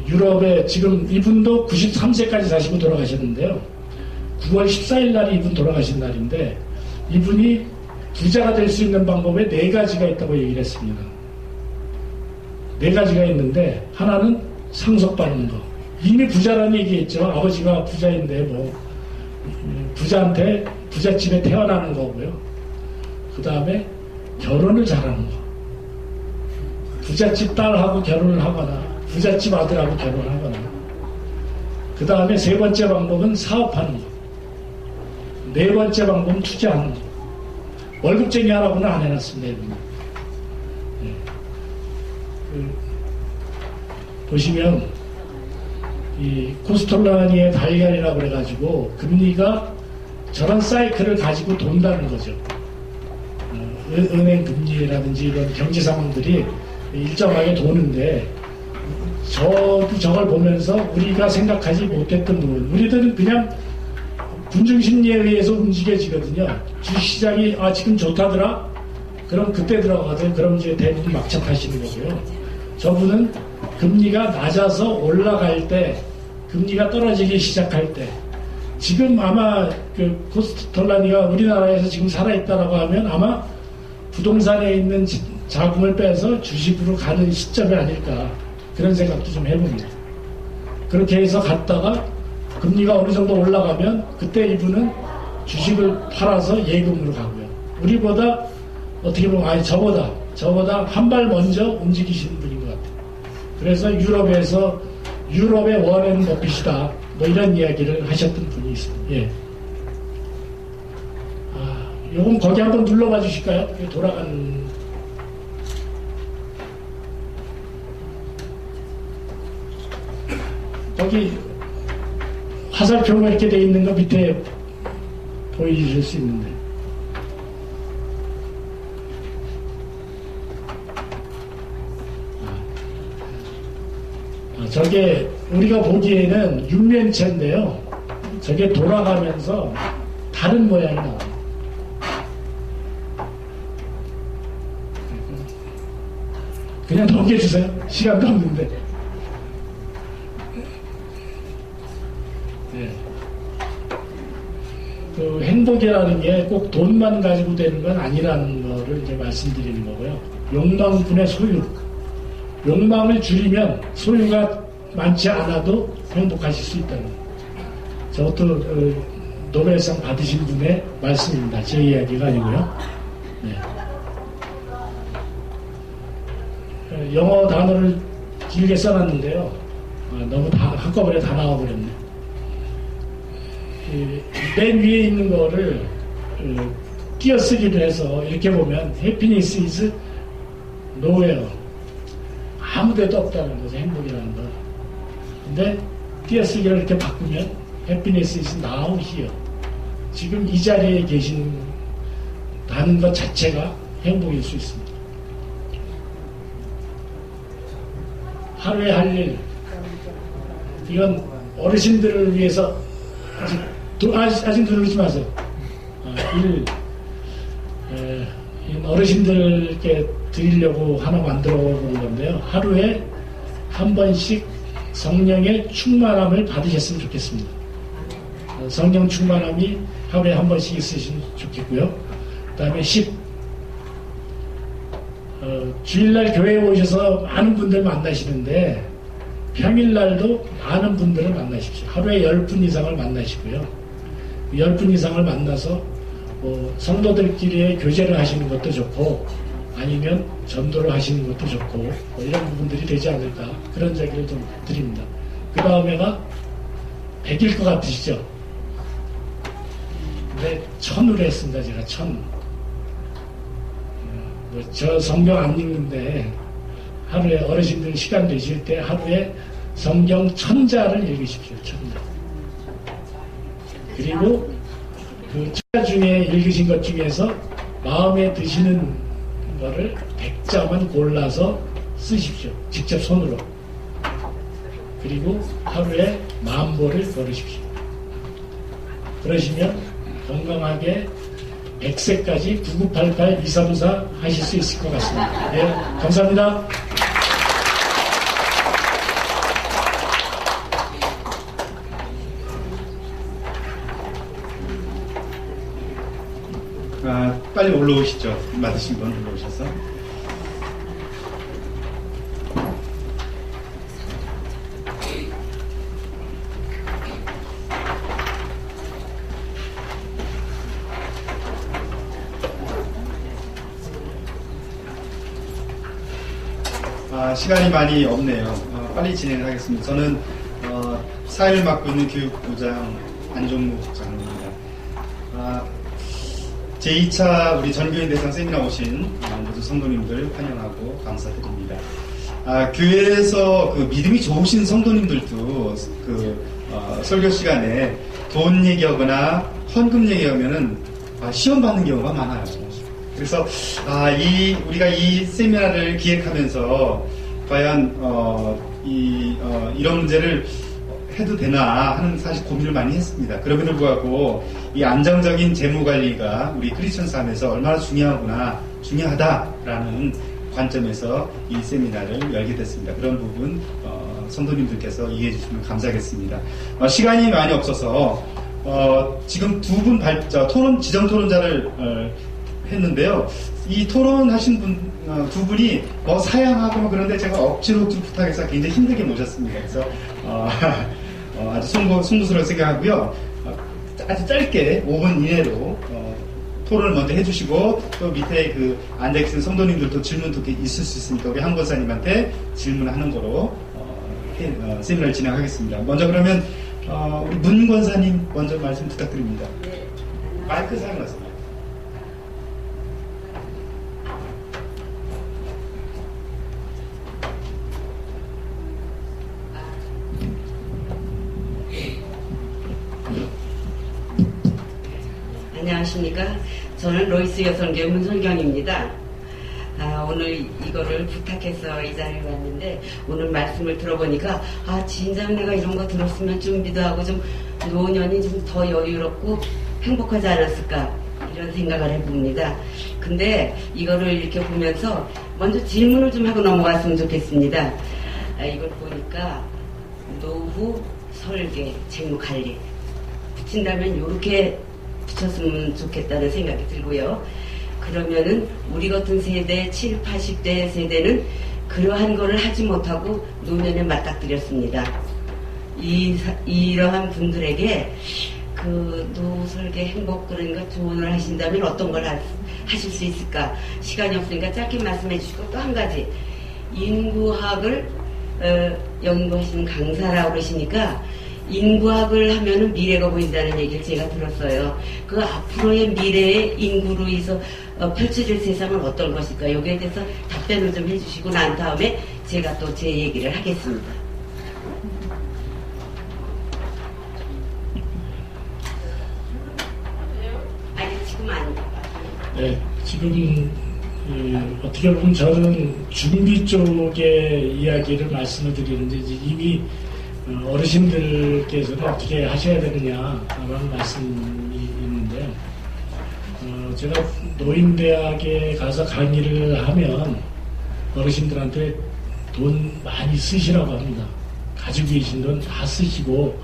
Speaker 1: 유럽에 지금 이분도 93세까지 사시고 돌아가셨는데요. 9월 14일 날이 이분 돌아가신 날인데 이분이 부자가 될 수 있는 방법에 4가지가 있다고 얘기를 했습니다. 4가지가 있는데 하나는 상속받는 거. 이미 부자라는 얘기했죠. 아버지가 부자인데 뭐 부자한테 부잣집에 태어나는 거고요. 그 다음에 결혼을 잘하는 거. 부잣집 딸하고 결혼을 하거나 부잣집 아들하고 결혼을 하거나. 그 다음에 3번째 방법은 사업하는 거. 4번째 방법은 투자하는 거. 월급쟁이 하라고는 안 해놨습니다. 네. 보시면 이 코스톨라니의 발견이라고 그래가지고 금리가 저런 사이클을 가지고 돈다는 거죠. 은행 금리라든지 이런 경제 상황들이 일정하게 도는데 저도 저걸 보면서 우리가 생각하지 못했던 부분, 우리들은 그냥 군중심리에 의해서 움직여지거든요. 주식시장이 지금 좋다더라? 그럼 그때 들어가거든. 그럼 이제 대부분 막차 타시는 거고요. 저분은 금리가 낮아서 올라갈 때, 금리가 떨어지기 시작할 때, 지금 아마 그 코스톨라니가 우리나라에서 지금 살아있다라고 하면 아마 부동산에 있는 자금을 빼서 주식으로 가는 시점이 아닐까. 그런 생각도 좀 해봅니다. 그렇게 해서 갔다가 금리가 어느 정도 올라가면 그때 이분은 주식을 팔아서 예금으로 가고요. 우리보다 어떻게 보면 저보다 한 발 먼저 움직이시는 분인 것 같아요. 그래서 유럽의 워렌 버핏이다. 뭐 이런 이야기를 하셨던 분이 있습니다. 예. 요건 거기 한번 눌러봐 주실까요? 돌아가는. 거기 화살표가 이렇게 돼 있는 거 밑에 보여주실 수 있는데. 저게 우리가 보기에는 육면체인데요. 저게 돌아가면서 다른 모양이 나와요. 그냥 넘겨주세요. 시간도 없는데. 네. 그 행복이라는 게 꼭 돈만 가지고 되는 건 아니라는 거를 이제 말씀드리는 거고요. 욕망분의 소유. 욕망을 줄이면 소유가 많지 않아도 행복하실 수 있다는 거예요. 저것도 노벨상 받으신 분의 말씀입니다. 제 이야기가 아니고요. 네. 영어 단어를 길게 써놨는데요. 너무 한꺼번에 다 나와버렸네. 맨 위에 있는 거를 띄어쓰기를 해서 이렇게 보면 happiness is nowhere. 아무데도 없다는 거죠. 행복이라는 거. 근데 띄어쓰기를 이렇게 바꾸면 happiness is now here. 지금 이 자리에 계신다는 것 자체가 행복일 수 있습니다. 하루에 할 일. 이건 어르신들을 위해서 아직 누르지 마세요. 어르신들께 드리려고 하나 만들어 본 건데요. 하루에 한 번씩 성령의 충만함을 받으셨으면 좋겠습니다. 성령 충만함이 하루에 한 번씩 있으시면 좋겠고요. 그 다음에 10. 주일날 교회에 오셔서 많은 분들 만나시는데 평일날도 많은 분들을 만나십시오. 하루에 10분 이상을 만나시고요. 10분 이상을 만나서 성도들끼리의 교제를 하시는 것도 좋고 아니면 전도를 하시는 것도 좋고 이런 부분들이 되지 않을까 그런 얘기를 좀 드립니다. 그 다음에가 100일 것 같으시죠? 근데 1000으로 했습니다. 제가 1000. 저 성경 안 읽는데 하루에 어르신들 시간 되실 때 하루에 성경 1000자를 읽으십시오. 1000자. 그리고 그 자 중에 읽으신 것 중에서 마음에 드시는 거를 100자만 골라서 쓰십시오. 직접 손으로. 그리고 하루에 10,000보를 걸으십시오. 그러시면 건강하게 100세까지 9988-234 하실 수 있을 것 같습니다. 네, 감사합니다.
Speaker 2: 빨리 올라오시죠. 맞으신 분 올라오셔서. 시간이 많이 없네요. 빨리 진행을 하겠습니다. 저는 사회를 맡고 있는 교육부장 안종무 국장입니다. 제2차 우리 전교인 대상 세미나 오신 모든 성도님들 환영하고 감사드립니다. 교회에서 그 믿음이 좋으신 성도님들도 설교 시간에 돈 얘기하거나 헌금 얘기하면은 시험 받는 경우가 많아요. 그래서 우리가 이 세미나를 기획하면서 과연 이런 문제를 해도 되나 하는 사실 고민을 많이 했습니다. 그럼에도 불구하고 이 안정적인 재무 관리가 우리 크리스천 삶에서 얼마나 중요하다라는 관점에서 이 세미나를 열게 됐습니다. 그런 부분 성도님들께서 이해해 주시면 감사하겠습니다. 시간이 많이 없어서 지금 두 분 지정 토론자를 했는데요. 이 토론하신 두 분이 사양하고 그런데 제가 억지로 좀 부탁해서 굉장히 힘들게 모셨습니다. 그래서 아주 송구스러워 생각하고요. 아주 짧게 5분 이내로 토론을 먼저 해주시고 또 밑에 앉아계신 성도님들도 질문도 있을 수 있으니까 우리 한 권사님한테 질문하는 거로 세미나를 진행하겠습니다. 먼저 그러면 우리 문 권사님 먼저 말씀 부탁드립니다. 마이크 사용하세요.
Speaker 3: 안녕하십니까. 저는 로이스 여성교회 문솔경입니다. 오늘 이거를 부탁해서 이 자리에 왔는데 오늘 말씀을 들어보니까 진작 내가 이런 거 들었으면 준비도 하고 좀 노년이 좀 더 여유롭고 행복하지 않았을까 이런 생각을 해봅니다. 근데 이거를 이렇게 보면서 먼저 질문을 좀 하고 넘어갔으면 좋겠습니다. 이걸 보니까 노후, 설계, 재무 관리 붙인다면 이렇게 붙였으면 좋겠다는 생각이 들고요. 그러면은 우리 같은 세대 7, 80대 세대는 그러한 거를 하지 못하고 노년에 맞닥뜨렸습니다. 이러한 분들에게 노후 설계 행복 그런 거 조언을 하신다면 어떤 걸 하실 수 있을까? 시간이 없으니까 짧게 말씀해 주시고 또 한 가지 인구학을 연구하시는 강사라고 그러시니까 인구학을 하면은 미래가 보인다는 얘기를 제가 들었어요. 그 앞으로의 미래의 인구로 해서 펼쳐질 세상은 어떤 것일까? 여기에 대해서 답변을 좀 해주시고 난 다음에 제가 또 제 얘기를 하겠습니다. 아니, 지금 아닙니다.
Speaker 1: 네, 지금 어떻게 보면 저는 준비 쪽의 이야기를 말씀을 드리는데 이미 어르신들께서는 어떻게 하셔야 되느냐라는 말씀이 있는데요. 제가 노인대학에 가서 강의를 하면 어르신들한테 돈 많이 쓰시라고 합니다. 가지고 계신 돈 다 쓰시고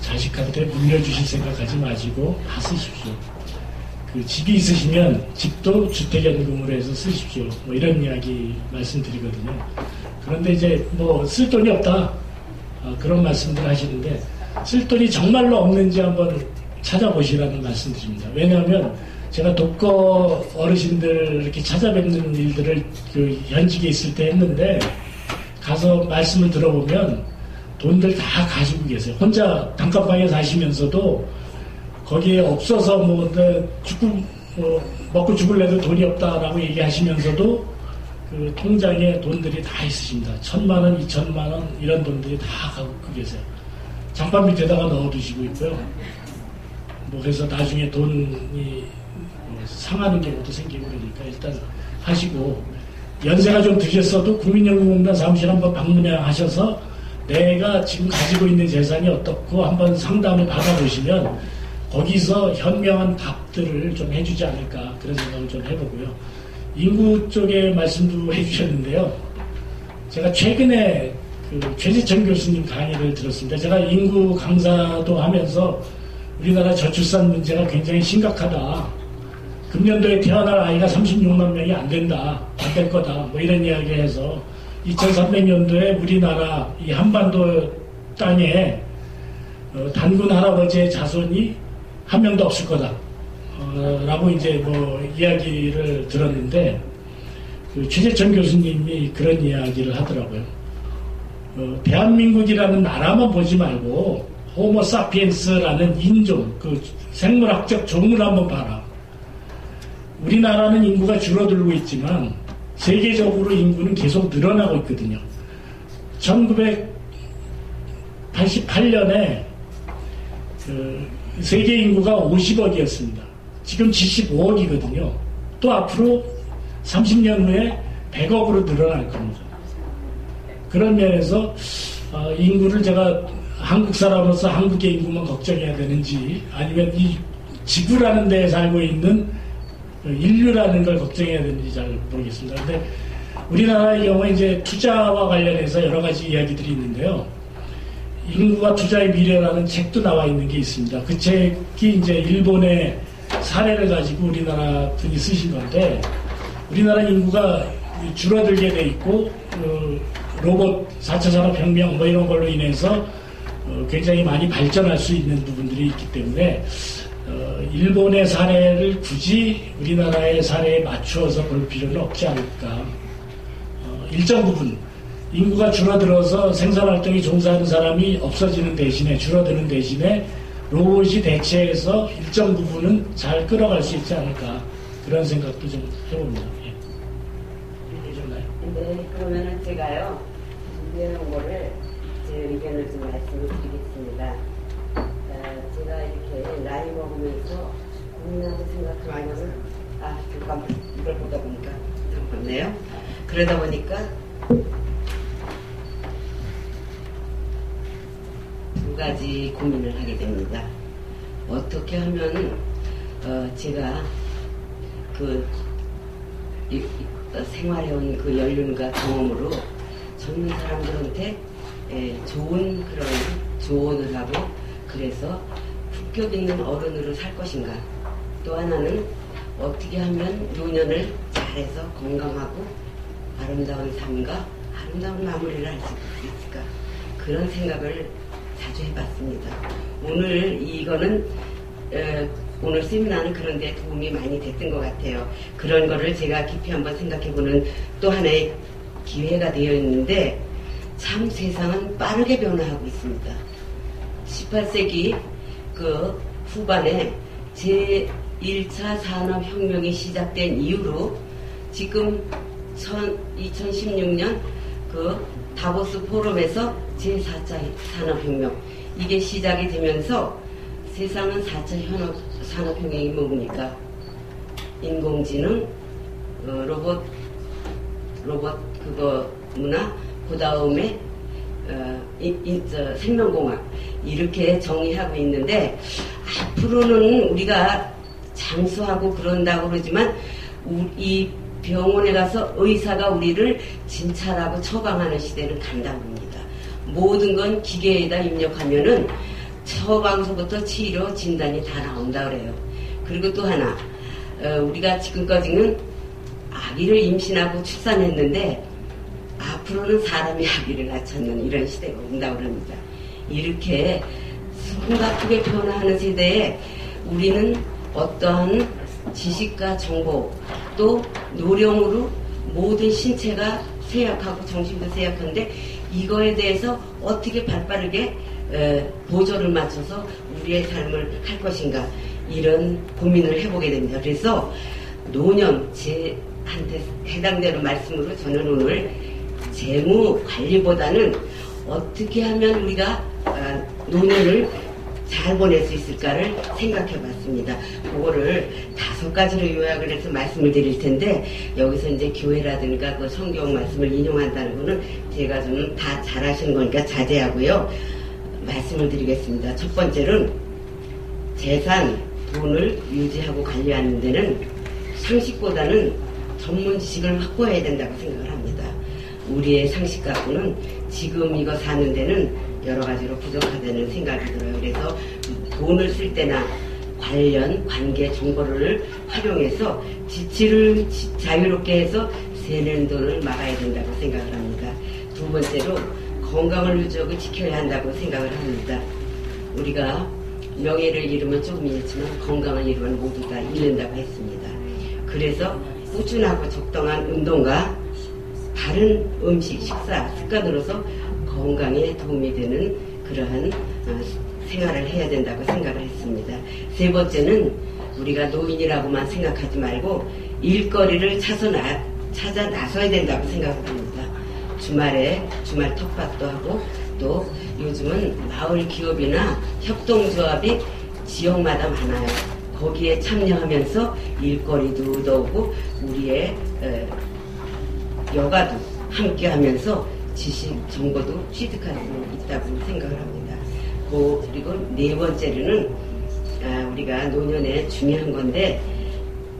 Speaker 1: 자식한테 물려주실 생각하지 마시고 다 쓰십시오. 그 집이 있으시면 집도 주택연금으로 해서 쓰십시오. 뭐 이런 이야기 말씀드리거든요. 그런데 이제 뭐 쓸 돈이 없다 그런 말씀들 하시는데 쓸 돈이 정말로 없는지 한번 찾아보시라는 말씀드립니다. 왜냐하면 제가 독거 어르신들 이렇게 찾아뵙는 일들을 그 현직에 있을 때 했는데 가서 말씀을 들어보면 돈들 다 가지고 계세요. 혼자 단칸방에 사시면서도 거기에 없어서 먹고 죽을래도 돈이 없다라고 얘기하시면서도 그 통장에 돈들이 다 있으십니다. 1,000만 원, 2,000만 원 이런 돈들이 다 갖고 계세요. 장판 밑에다가 넣어두시고 있고요. 그래서 나중에 돈이 상하는 경우도 생기고 그러니까 일단 하시고 연세가 좀 드셨어도 국민연금공단 사무실 한번 방문하셔서 내가 지금 가지고 있는 재산이 어떻고 한번 상담을 받아보시면 거기서 현명한 답들을 좀 해주지 않을까 그런 생각을 좀 해보고요. 인구 쪽에 말씀도 해주셨는데요. 제가 최근에 그 최재천 교수님 강의를 들었습니다. 제가 인구 강사도 하면서 우리나라 저출산 문제가 굉장히 심각하다. 금년도에 태어날 아이가 36만 명이 안 된다. 안 될 거다. 뭐 이런 이야기해서 2300년도에 우리나라 이 한반도 땅에 단군 할아버지의 자손이 한 명도 없을 거다. 라고 이제 뭐 이야기를 들었는데 그 최재천 교수님이 그런 이야기를 하더라고요. 대한민국이라는 나라만 보지 말고 호모 사피엔스라는 인종, 그 생물학적 종을 한번 봐라. 우리나라는 인구가 줄어들고 있지만 세계적으로 인구는 계속 늘어나고 있거든요. 1988년에 세계 인구가 50억이었습니다. 지금 75억이거든요. 또 앞으로 30년 후에 100억으로 늘어날 겁니다. 그런 면에서 인구를 제가 한국 사람으로서 한국의 인구만 걱정해야 되는지 아니면 이 지구라는 데에 살고 있는 인류라는 걸 걱정해야 되는지 잘 모르겠습니다. 근데 우리나라의 경우에 이제 투자와 관련해서 여러 가지 이야기들이 있는데요. 인구와 투자의 미래라는 책도 나와 있는 게 있습니다. 그 책이 이제 일본의 사례를 가지고 우리나라 분이 쓰신 건데 우리나라 인구가 줄어들게 돼 있고 로봇 4차 산업혁명 뭐 이런 걸로 인해서 굉장히 많이 발전할 수 있는 부분들이 있기 때문에 일본의 사례를 굳이 우리나라의 사례에 맞추어서 볼 필요는 없지 않을까. 일정 부분 인구가 줄어들어서 생산활동이 종사하는 사람이 없어지는 대신에 줄어드는 대신에 로봇이 대체해서 일정 부분은 잘 끌어갈 수 있지 않을까 그런 생각도 좀 해봅니다. 예.
Speaker 3: 네, 그러면은 제가요 준비해놓은 거를 제 의견을 좀 말씀을 드리겠습니다. 제가 이렇게 나이 먹으면서 고민하고 생각하는 것은 잠깐 이걸 보다 보니까 잠깐만요. 그러다 보니까 두 가지 고민을 하게 됩니다. 어떻게 하면 제가 그 생활해온 그 연륜과 경험으로 젊은 사람들한테 좋은 그런 조언을 하고 그래서 품격 있는 어른으로 살 것인가. 또 하나는 어떻게 하면 노년을 잘해서 건강하고 아름다운 삶과 아름다운 마무리를 할 수 있을까. 그런 생각을 자주 해봤습니다. 오늘 이거는 오늘 세미나는 그런 데 도움이 많이 됐던 것 같아요. 그런 거를 제가 깊이 한번 생각해보는 또 하나의 기회가 되어 있는데 참 세상은 빠르게 변화하고 있습니다. 18세기 그 후반에 제1차 산업혁명이 시작된 이후로 지금 2016년 그 다보스 포럼에서 제4차 산업혁명 이게 시작이 되면서 세상은 4차 산업혁명이 뭡니까? 인공지능, 로봇 그거 문화, 그 다음에 생명공학 이렇게 정의하고 있는데 앞으로는 우리가 장수하고 그런다고 그러지만 이 병원에 가서 의사가 우리를 진찰하고 처방하는 시대는 간다고 합니다. 모든 건 기계에다 입력하면은 처방서부터 치료, 진단이 다 나온다 그래요. 그리고 또 하나, 우리가 지금까지는 아기를 임신하고 출산했는데 앞으로는 사람이 아기를 낳는 이런 시대가 온다고 합니다. 이렇게 심각하게 변화하는 세대에 우리는 어떠한 지식과 정보 또 노령으로 모든 신체가 쇠약하고 정신도 쇠약한데 이거에 대해서 어떻게 발빠르게 보조를 맞춰서 우리의 삶을 할 것인가 이런 고민을 해보게 됩니다. 그래서 노년 제한테 해당되는 말씀으로 저는 오늘 재무 관리보다는 어떻게 하면 우리가 노년을 잘 보낼 수 있을까를 생각해 봤습니다. 그거를 5가지로 요약을 해서 말씀을 드릴 텐데, 여기서 이제 교회라든가 그 성경 말씀을 인용한다는 거는 제가 좀 다 잘하시는 거니까 자제하고요. 말씀을 드리겠습니다. 첫 번째는 재산, 돈을 유지하고 관리하는 데는 상식보다는 전문 지식을 확보해야 된다고 생각을 합니다. 우리의 상식 갖고는 지금 이거 사는 데는 여러 가지로 부족하다는 생각이 들어요. 그래서 돈을 쓸 때나 관련 관계 정보를 활용해서 지출을 자유롭게 해서 새는 돈을 막아야 된다고 생각을 합니다. 두 번째로 건강을 유지하고 지켜야 한다고 생각을 합니다. 우리가 명예를 잃으면 조금 잃지만 건강을 잃으면 모두 다 잃는다고 했습니다. 그래서 꾸준하고 적당한 운동과 바른 음식, 식사, 습관으로서 건강에 도움이 되는 그러한 생활을 해야 된다고 생각을 했습니다. 세 번째는 우리가 노인이라고만 생각하지 말고 일거리를 찾아 나서야 된다고 생각을 합니다. 주말에 주말 텃밭도 하고 또 요즘은 마을 기업이나 협동조합이 지역마다 많아요. 거기에 참여하면서 일거리도 얻어오고 우리의 여가도 함께 하면서 지식, 정보도 취득할 수 있다고 생각을 합니다. 그리고 네 번째로는 우리가 노년에 중요한 건데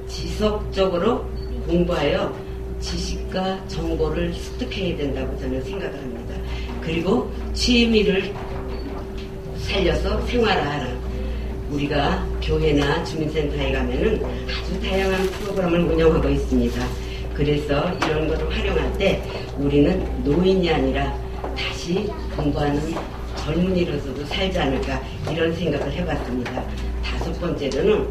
Speaker 3: 지속적으로 공부하여 지식과 정보를 습득해야 된다고 저는 생각을 합니다. 그리고 취미를 살려서 생활하라. 우리가 교회나 주민센터에 가면은 아주 다양한 프로그램을 운영하고 있습니다. 그래서 이런 것을 활용할 때 우리는 노인이 아니라 다시 공부하는 젊은이로서도 살지 않을까 이런 생각을 해봤습니다. 다섯 번째로는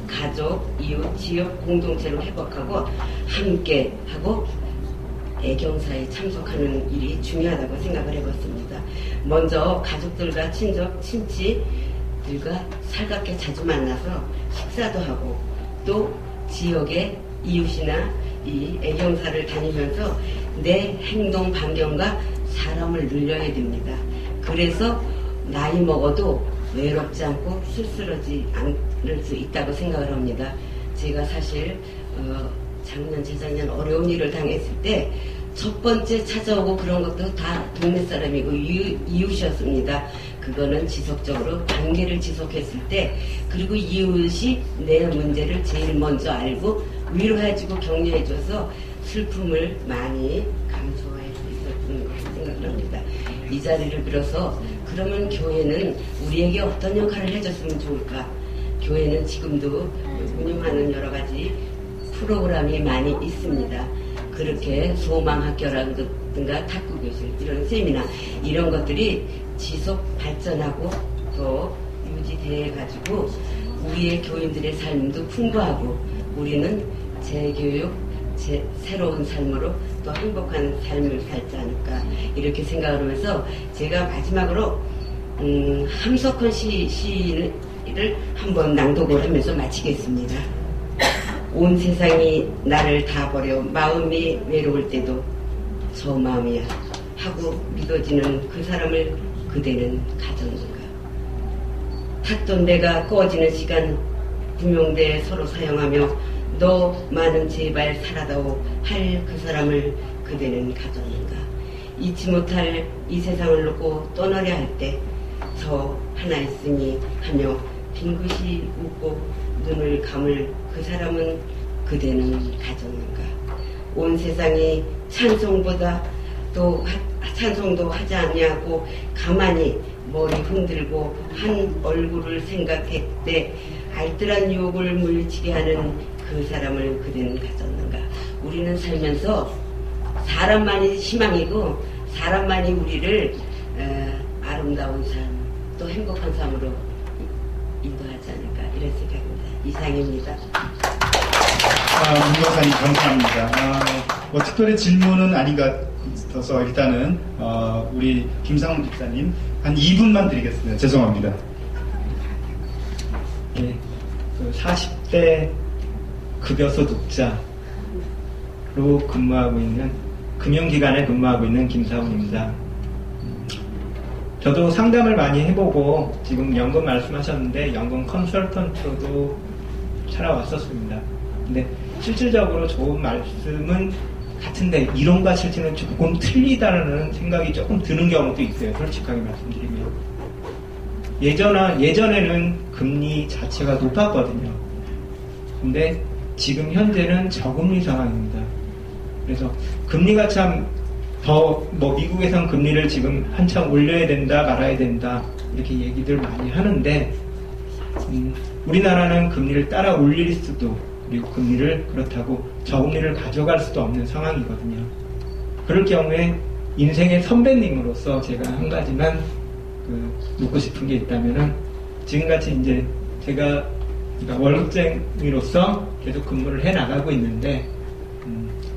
Speaker 3: 가족, 이웃, 지역 공동체를 회복하고 함께 하고 애경사에 참석하는 일이 중요하다고 생각을 해봤습니다. 먼저 가족들과 친척, 친지들과 살갑게 자주 만나서 식사도 하고 또 지역의 이웃이나 이 애경사를 다니면서 내 행동 반경과 사람을 늘려야 됩니다. 그래서 나이 먹어도 외롭지 않고 쓸쓸하지 않을 수 있다고 생각을 합니다. 제가 사실 작년, 재작년 어려운 일을 당했을 때 첫 번째 찾아오고 그런 것도 다 동네 사람이고 이웃이었습니다. 그거는 지속적으로 관계를 지속했을 때 그리고 이웃이 내 문제를 제일 먼저 알고 위로해주고 격려해줘서 슬픔을 많이 감수할 수 있었던 것으로 생각을 합니다. 이 자리를 빌어서 그러면 교회는 우리에게 어떤 역할을 해줬으면 좋을까? 교회는 지금도 운영하는 여러 가지 프로그램이 많이 있습니다. 그렇게 소망학교라든가 탁구교실 이런 세미나 이런 것들이 지속 발전하고 또 유지돼 가지고 우리의 교인들의 삶도 풍부하고 우리는 재교육, 새로운 삶으로 또 행복한 삶을 살지 않을까 이렇게 생각을 하면서 제가 마지막으로 함석헌 시를 한번 낭독을 하면서 마치겠습니다. 온 세상이 나를 다 버려 마음이 외로울 때도 저 마음이야 하고 믿어지는 그 사람을 그대는 가졌는가. 탔던 배가 꺼지는 시간 구명대 서로 사용하며 너 많은 제발 살아다오 할 그 사람을 그대는 가졌는가. 잊지 못할 이 세상을 놓고 떠나려 할 때 저 하나 있으니 하며 빙긋이 웃고 눈을 감을 그 사람은 그대는 가졌는가. 온 세상이 찬송보다 또 찬송도 하지 아니하고 가만히 머리 흔들고 한 얼굴을 생각했대 알뜰한 유혹을 물리치게 하는 그 사람을 그대는 가졌는가. 우리는 살면서 사람만이 희망이고 사람만이 우리를 아름다운 삶 또 행복한 삶으로 인도하지 않을까 이런 생각입니다. 이상입니다.
Speaker 2: 문교사님 감사합니다. 특별히 질문은 아닌 것 같아서 일단은 우리 김상훈 집사님 한 2분만 드리겠습니다. 죄송합니다.
Speaker 4: 네, 40대 급여소득자로 근무하고 있는 금융기관에 근무하고 있는 김상훈입니다. 저도 상담을 많이 해보고 지금 연금 말씀하셨는데 연금 컨설턴트로도 살아왔었습니다. 근데 실질적으로 좋은 말씀은 같은데 이론과 실질은 조금 틀리다는 생각이 조금 드는 경우도 있어요. 솔직하게 말씀드리면. 예전에는 금리 자체가 높았거든요. 근데 지금 현재는 저금리 상황입니다. 그래서 금리가 참 미국에선 금리를 지금 한참 올려야 된다, 말아야 된다, 이렇게 얘기들 많이 하는데, 우리나라는 금리를 따라 올릴 수도, 그리고 금리를 그렇다고 저금리를 가져갈 수도 없는 상황이거든요. 그럴 경우에 인생의 선배님으로서 제가 한 가지만 묻고 싶은 게 있다면은, 지금같이 이제 제가 월급쟁이로서 계속 근무를 해 나가고 있는데,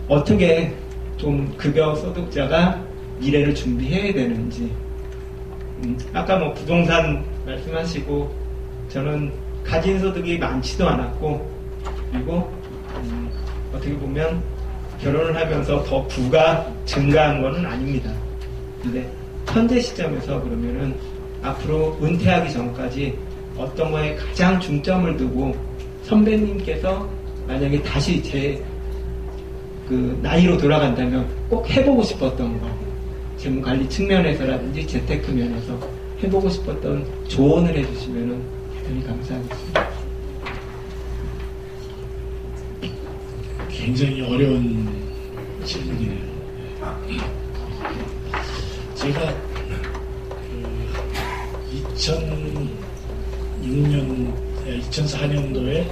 Speaker 4: 어떻게 좀 급여 소득자가 미래를 준비해야 되는지. 아까 부동산 말씀하시고 저는 가진 소득이 많지도 않았고, 그리고 어떻게 보면 결혼을 하면서 더 부가 증가한 거는 아닙니다. 근데 현재 시점에서 그러면은 앞으로 은퇴하기 전까지 어떤 거에 가장 중점을 두고 선배님께서 만약에 다시 제 나이로 돌아간다면 꼭 해보고 싶었던 거, 재무관리 측면에서라든지 재테크 면에서 해보고 싶었던 조언을 해주시면 대단히 감사하겠습니다.
Speaker 1: 굉장히 어려운 질문이네요. 제가 2004년도에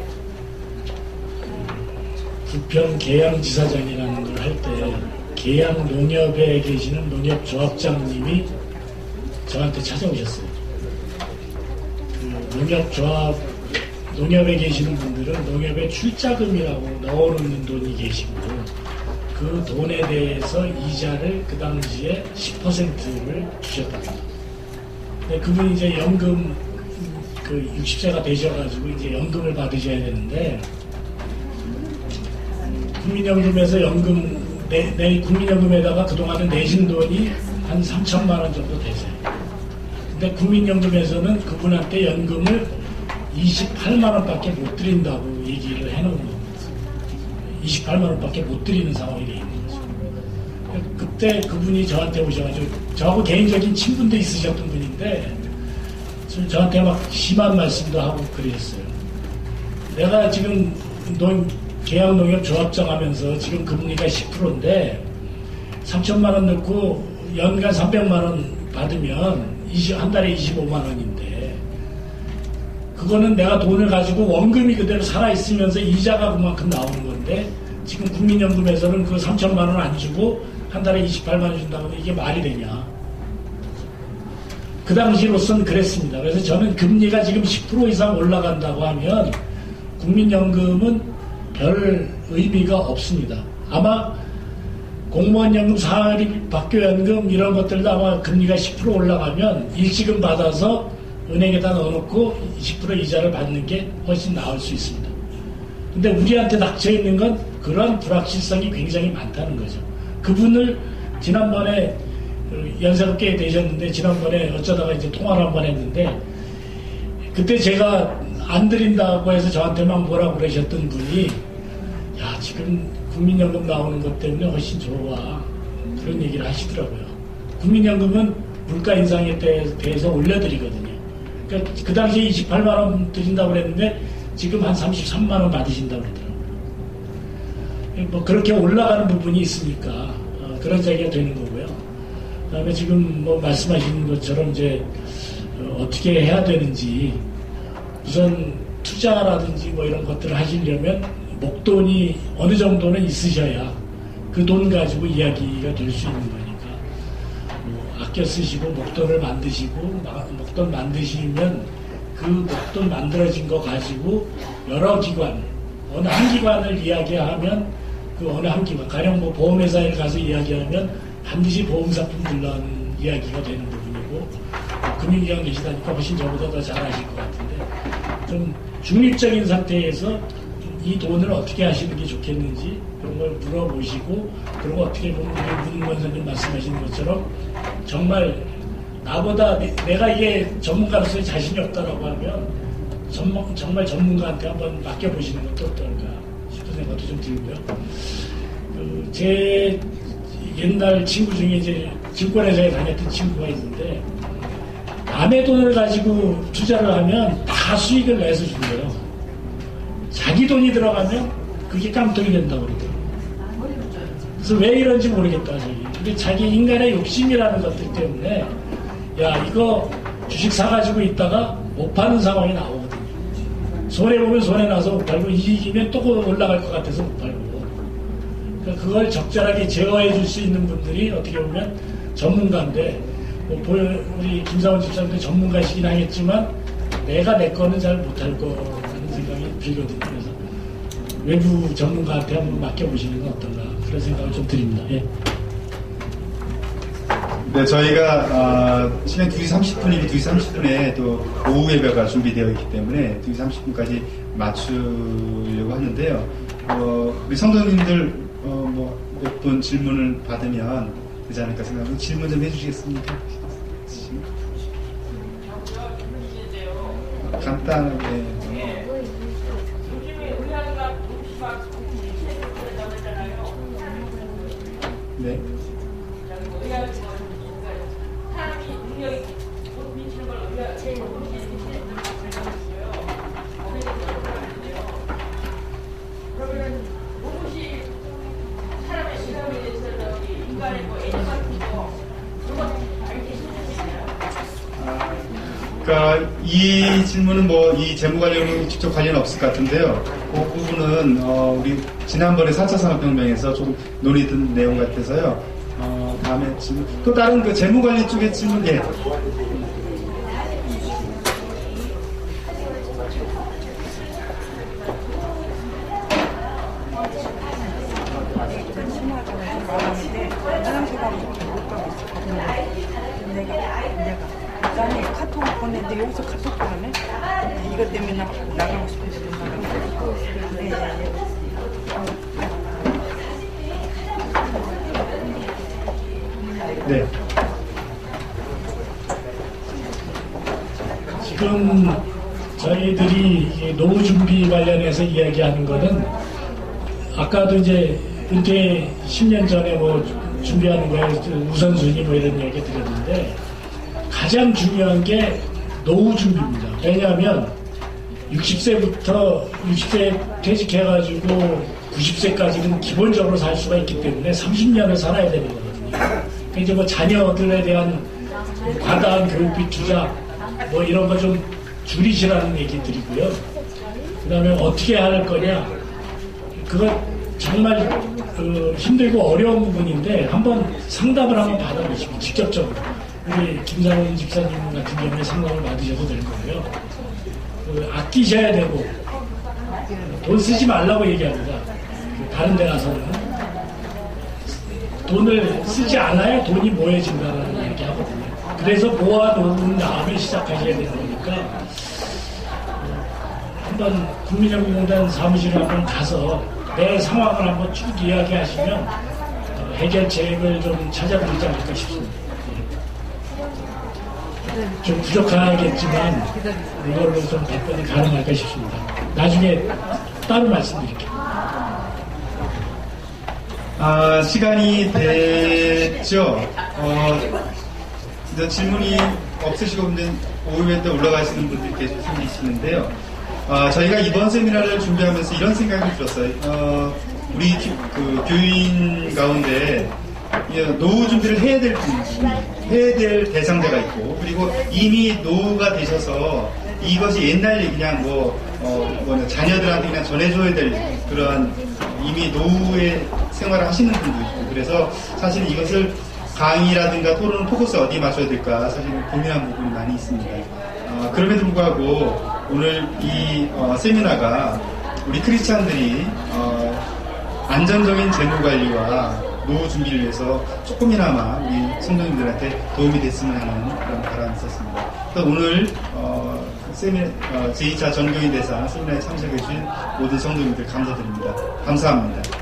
Speaker 1: 부평 계양지사장이라는 걸 할 때 계양 농협에 계시는 농협조합장님이 저한테 찾아오셨어요. 농협에 계시는 분들은 농협에 출자금이라고 넣어놓는 돈이 계시고 그 돈에 대해서 이자를 그 당시에 10%를 주셨답니다. 근데 그분이 이제 연금 60세가 되셔가지고 이제 연금을 받으셔야 되는데 국민연금에서 국민연금에다가 그동안은 내신 돈이 한 3천만 원 정도 되세요. 근데 국민연금에서는 그분한테 연금을 28만 원밖에 못 드린다고 얘기를 해놓은 겁니다. 28만 원밖에 못 드리는 상황이 되어 있는 거죠. 그때 그분이 저한테 오셔가지고 저하고 개인적인 친분도 있으셨던 분인데 저한테 막 심한 말씀도 하고 그러셨어요. 내가 지금 계양농협 조합장 하면서 지금 금리가 10%인데 3천만 원 넣고 연간 300만 원 받으면 한 달에 25만 원인데 그거는 내가 돈을 가지고 원금이 그대로 살아있으면서 이자가 그만큼 나오는 건데 지금 국민연금에서는 그 3천만 원 안 주고 한 달에 28만 원 준다고 하면 이게 말이 되냐. 그 당시로서는 그랬습니다. 그래서 저는 금리가 지금 10% 이상 올라간다고 하면 국민연금은 별 의미가 없습니다. 아마 공무원연금, 사립 학교연금 이런 것들도 아마 금리가 10% 올라가면 일시금 받아서 은행에다 넣어놓고 20% 이자를 받는 게 훨씬 나을 수 있습니다. 근데 우리한테 닥쳐있는 건 그런 불확실성이 굉장히 많다는 거죠. 그분을 지난번에 연세가 꽤 되셨는데 지난번에 어쩌다가 이제 통화를 한번 했는데 그때 제가 안 드린다고 해서 저한테만 뭐라고 그러셨던 분이 야 지금 국민연금 나오는 것 때문에 훨씬 좋아 그런 얘기를 하시더라고요. 국민연금은 물가 인상에 대해서 올려드리거든요. 그러니까 그 당시에 28만 원 드린다고 그랬는데 지금 한 33만 원 받으신다고 그러더라고요. 뭐 그렇게 올라가는 부분이 있으니까 그런 이야기가 되는 거고요. 그다음에 지금 뭐 말씀하신 것처럼 이제 어떻게 해야 되는지 우선 투자라든지 뭐 이런 것들을 하시려면 목돈이 어느 정도는 있으셔야 그 돈 가지고 이야기가 될 수 있는 거니까 아껴 쓰시고 목돈을 만드시고 목돈 만드시면 그 목돈 만들어진 거 가지고 여러 기관 어느 한 기관을 이야기하면 그 어느 한 기관 가령 뭐 보험회사에 가서 이야기하면 반드시 보험상품 들러는 이야기가 되는 부분이고 금융기관 계시다니까 훨씬 저보다 더 잘 아실 것 같은데 좀 중립적인 상태에서 이 돈을 어떻게 하시는 게 좋겠는지 그런 걸 물어보시고 그리고 어떻게 보면 문문 선생님 말씀하시는 것처럼 정말 나보다 내가 이게 전문가로서의 자신이 없다라고 하면 정말 전문가한테 한번 맡겨보시는 것도 어떨까 싶은 생각도 좀 들고요. 제 옛날 친구 중에 이제 증권회사에 다녔던 친구가 있는데 남의 돈을 가지고 투자를 하면 다 수익을 내서 준대요. 자기 돈이 들어가면 그게 깜떡이 된다고 그러더라고요. 그래서 왜 이런지 모르겠다, 저기. 근데 자기 인간의 욕심이라는 것들 때문에, 야, 이거 주식 사가지고 있다가 못 파는 상황이 나오거든요. 손해보면 손해나서 못 팔고, 이기면 또 올라갈 것 같아서 못 팔고. 그러니까 그걸 적절하게 제어해 줄 수 있는 분들이 어떻게 보면 전문가인데, 뭐 우리 김사원 집사님도 전문가이시긴 하겠지만, 내가 내 거는 잘 못할 거라는 생각이 들거든요. 그래서 외부 전문가한테 한번 맡겨보시는 건 어떤가 그런 생각을 좀 드립니다. 예.
Speaker 2: 네, 저희가 시간 2시 30분이고 2시 30분에 또 오후 예배가 준비되어 있기 때문에 2시 30분까지 맞추려고 하는데요. 우리 성도님들 뭐 몇 분 질문을 받으면 되지 않을까 생각합니다. 질문 좀 해주시겠습니까? 간단하게. 네. 그러니까 이 질문은 뭐 이 재무 관련은 직접 관련 없을 것 같은데요. 그 부분은 우리 지난번에 4차 산업혁명에서 좀 논의된 내용 같아서요. 다음에 질문 또 다른 그 재무 관리 쪽의 질문 예.
Speaker 5: 나는 카톡 보냈는데 여기서 카톡도 하네? 이것 때문에 나가고 싶은데 못 나가고.
Speaker 2: 네.
Speaker 1: 지금 저희들이 노후 준비 관련해서 이야기하는 거는 아까도 이제 은퇴 10년 전에 뭐 준비하는 거에 우선순위 뭐 이런 얘기 드렸는데 가장 중요한 게 노후 준비입니다. 왜냐하면 60세부터 60세 퇴직해가지고 90세까지는 기본적으로 살 수가 있기 때문에 30년을 살아야 되는 거거든요. 그러니까 이제 뭐 자녀들에 대한 과다한 교육비 투자 뭐 이런 거 좀 줄이시라는 얘기 드리고요. 그 다음에 어떻게 할 거냐. 그거 정말 힘들고 어려운 부분인데 한번 상담을 한번 받아보시고 직접적으로. 우리 김상훈 집사님 같은 경우에 상담을 받으셔도 될 거고요. 아끼셔야 되고 돈 쓰지 말라고 얘기합니다. 다른 데 가서는 돈을 쓰지 않아야 돈이 모여진다는 얘기 하거든요. 그래서 모아놓은 다음에 시작하셔야 되는 거니까 한번 국민연금공단 사무실에 한번 가서 내 상황을 한번 쭉 이야기하시면 해결책을 좀 찾아드리지 않을까 싶습니다. 좀 부족하겠지만 이걸로 좀 답변이 가능할까 싶습니다. 나중에 따로 말씀드릴게요.
Speaker 2: 시간이 됐죠. 이제 질문이 없으시고 이제 오후에 때 올라가시는 분들이 계속 생기시는데요. 저희가 이번 세미나를 준비하면서 이런 생각이 들었어요. 우리 교인 가운데 노후 준비를 해야 될 대상자가 있고, 그리고 이미 노후가 되셔서 이것이 옛날 그냥 자녀들한테 그냥 전해줘야 될 그런 이미 노후의 생활을 하시는 분도 있고, 그래서 사실 이것을 강의라든가 토론 포커스 어디에 맞춰야 될까 사실 고민한 부분이 많이 있습니다. 그럼에도 불구하고 오늘 이 세미나가 우리 크리스찬들이 안정적인 재무관리와 노후 준비를 위해서 조금이나마 우리 성도님들한테 도움이 됐으면 하는 그런 바람이 있었습니다. 그래서 오늘 제2차 전교인 대상 세미나에 참석해주신 모든 성도님들 감사드립니다. 감사합니다.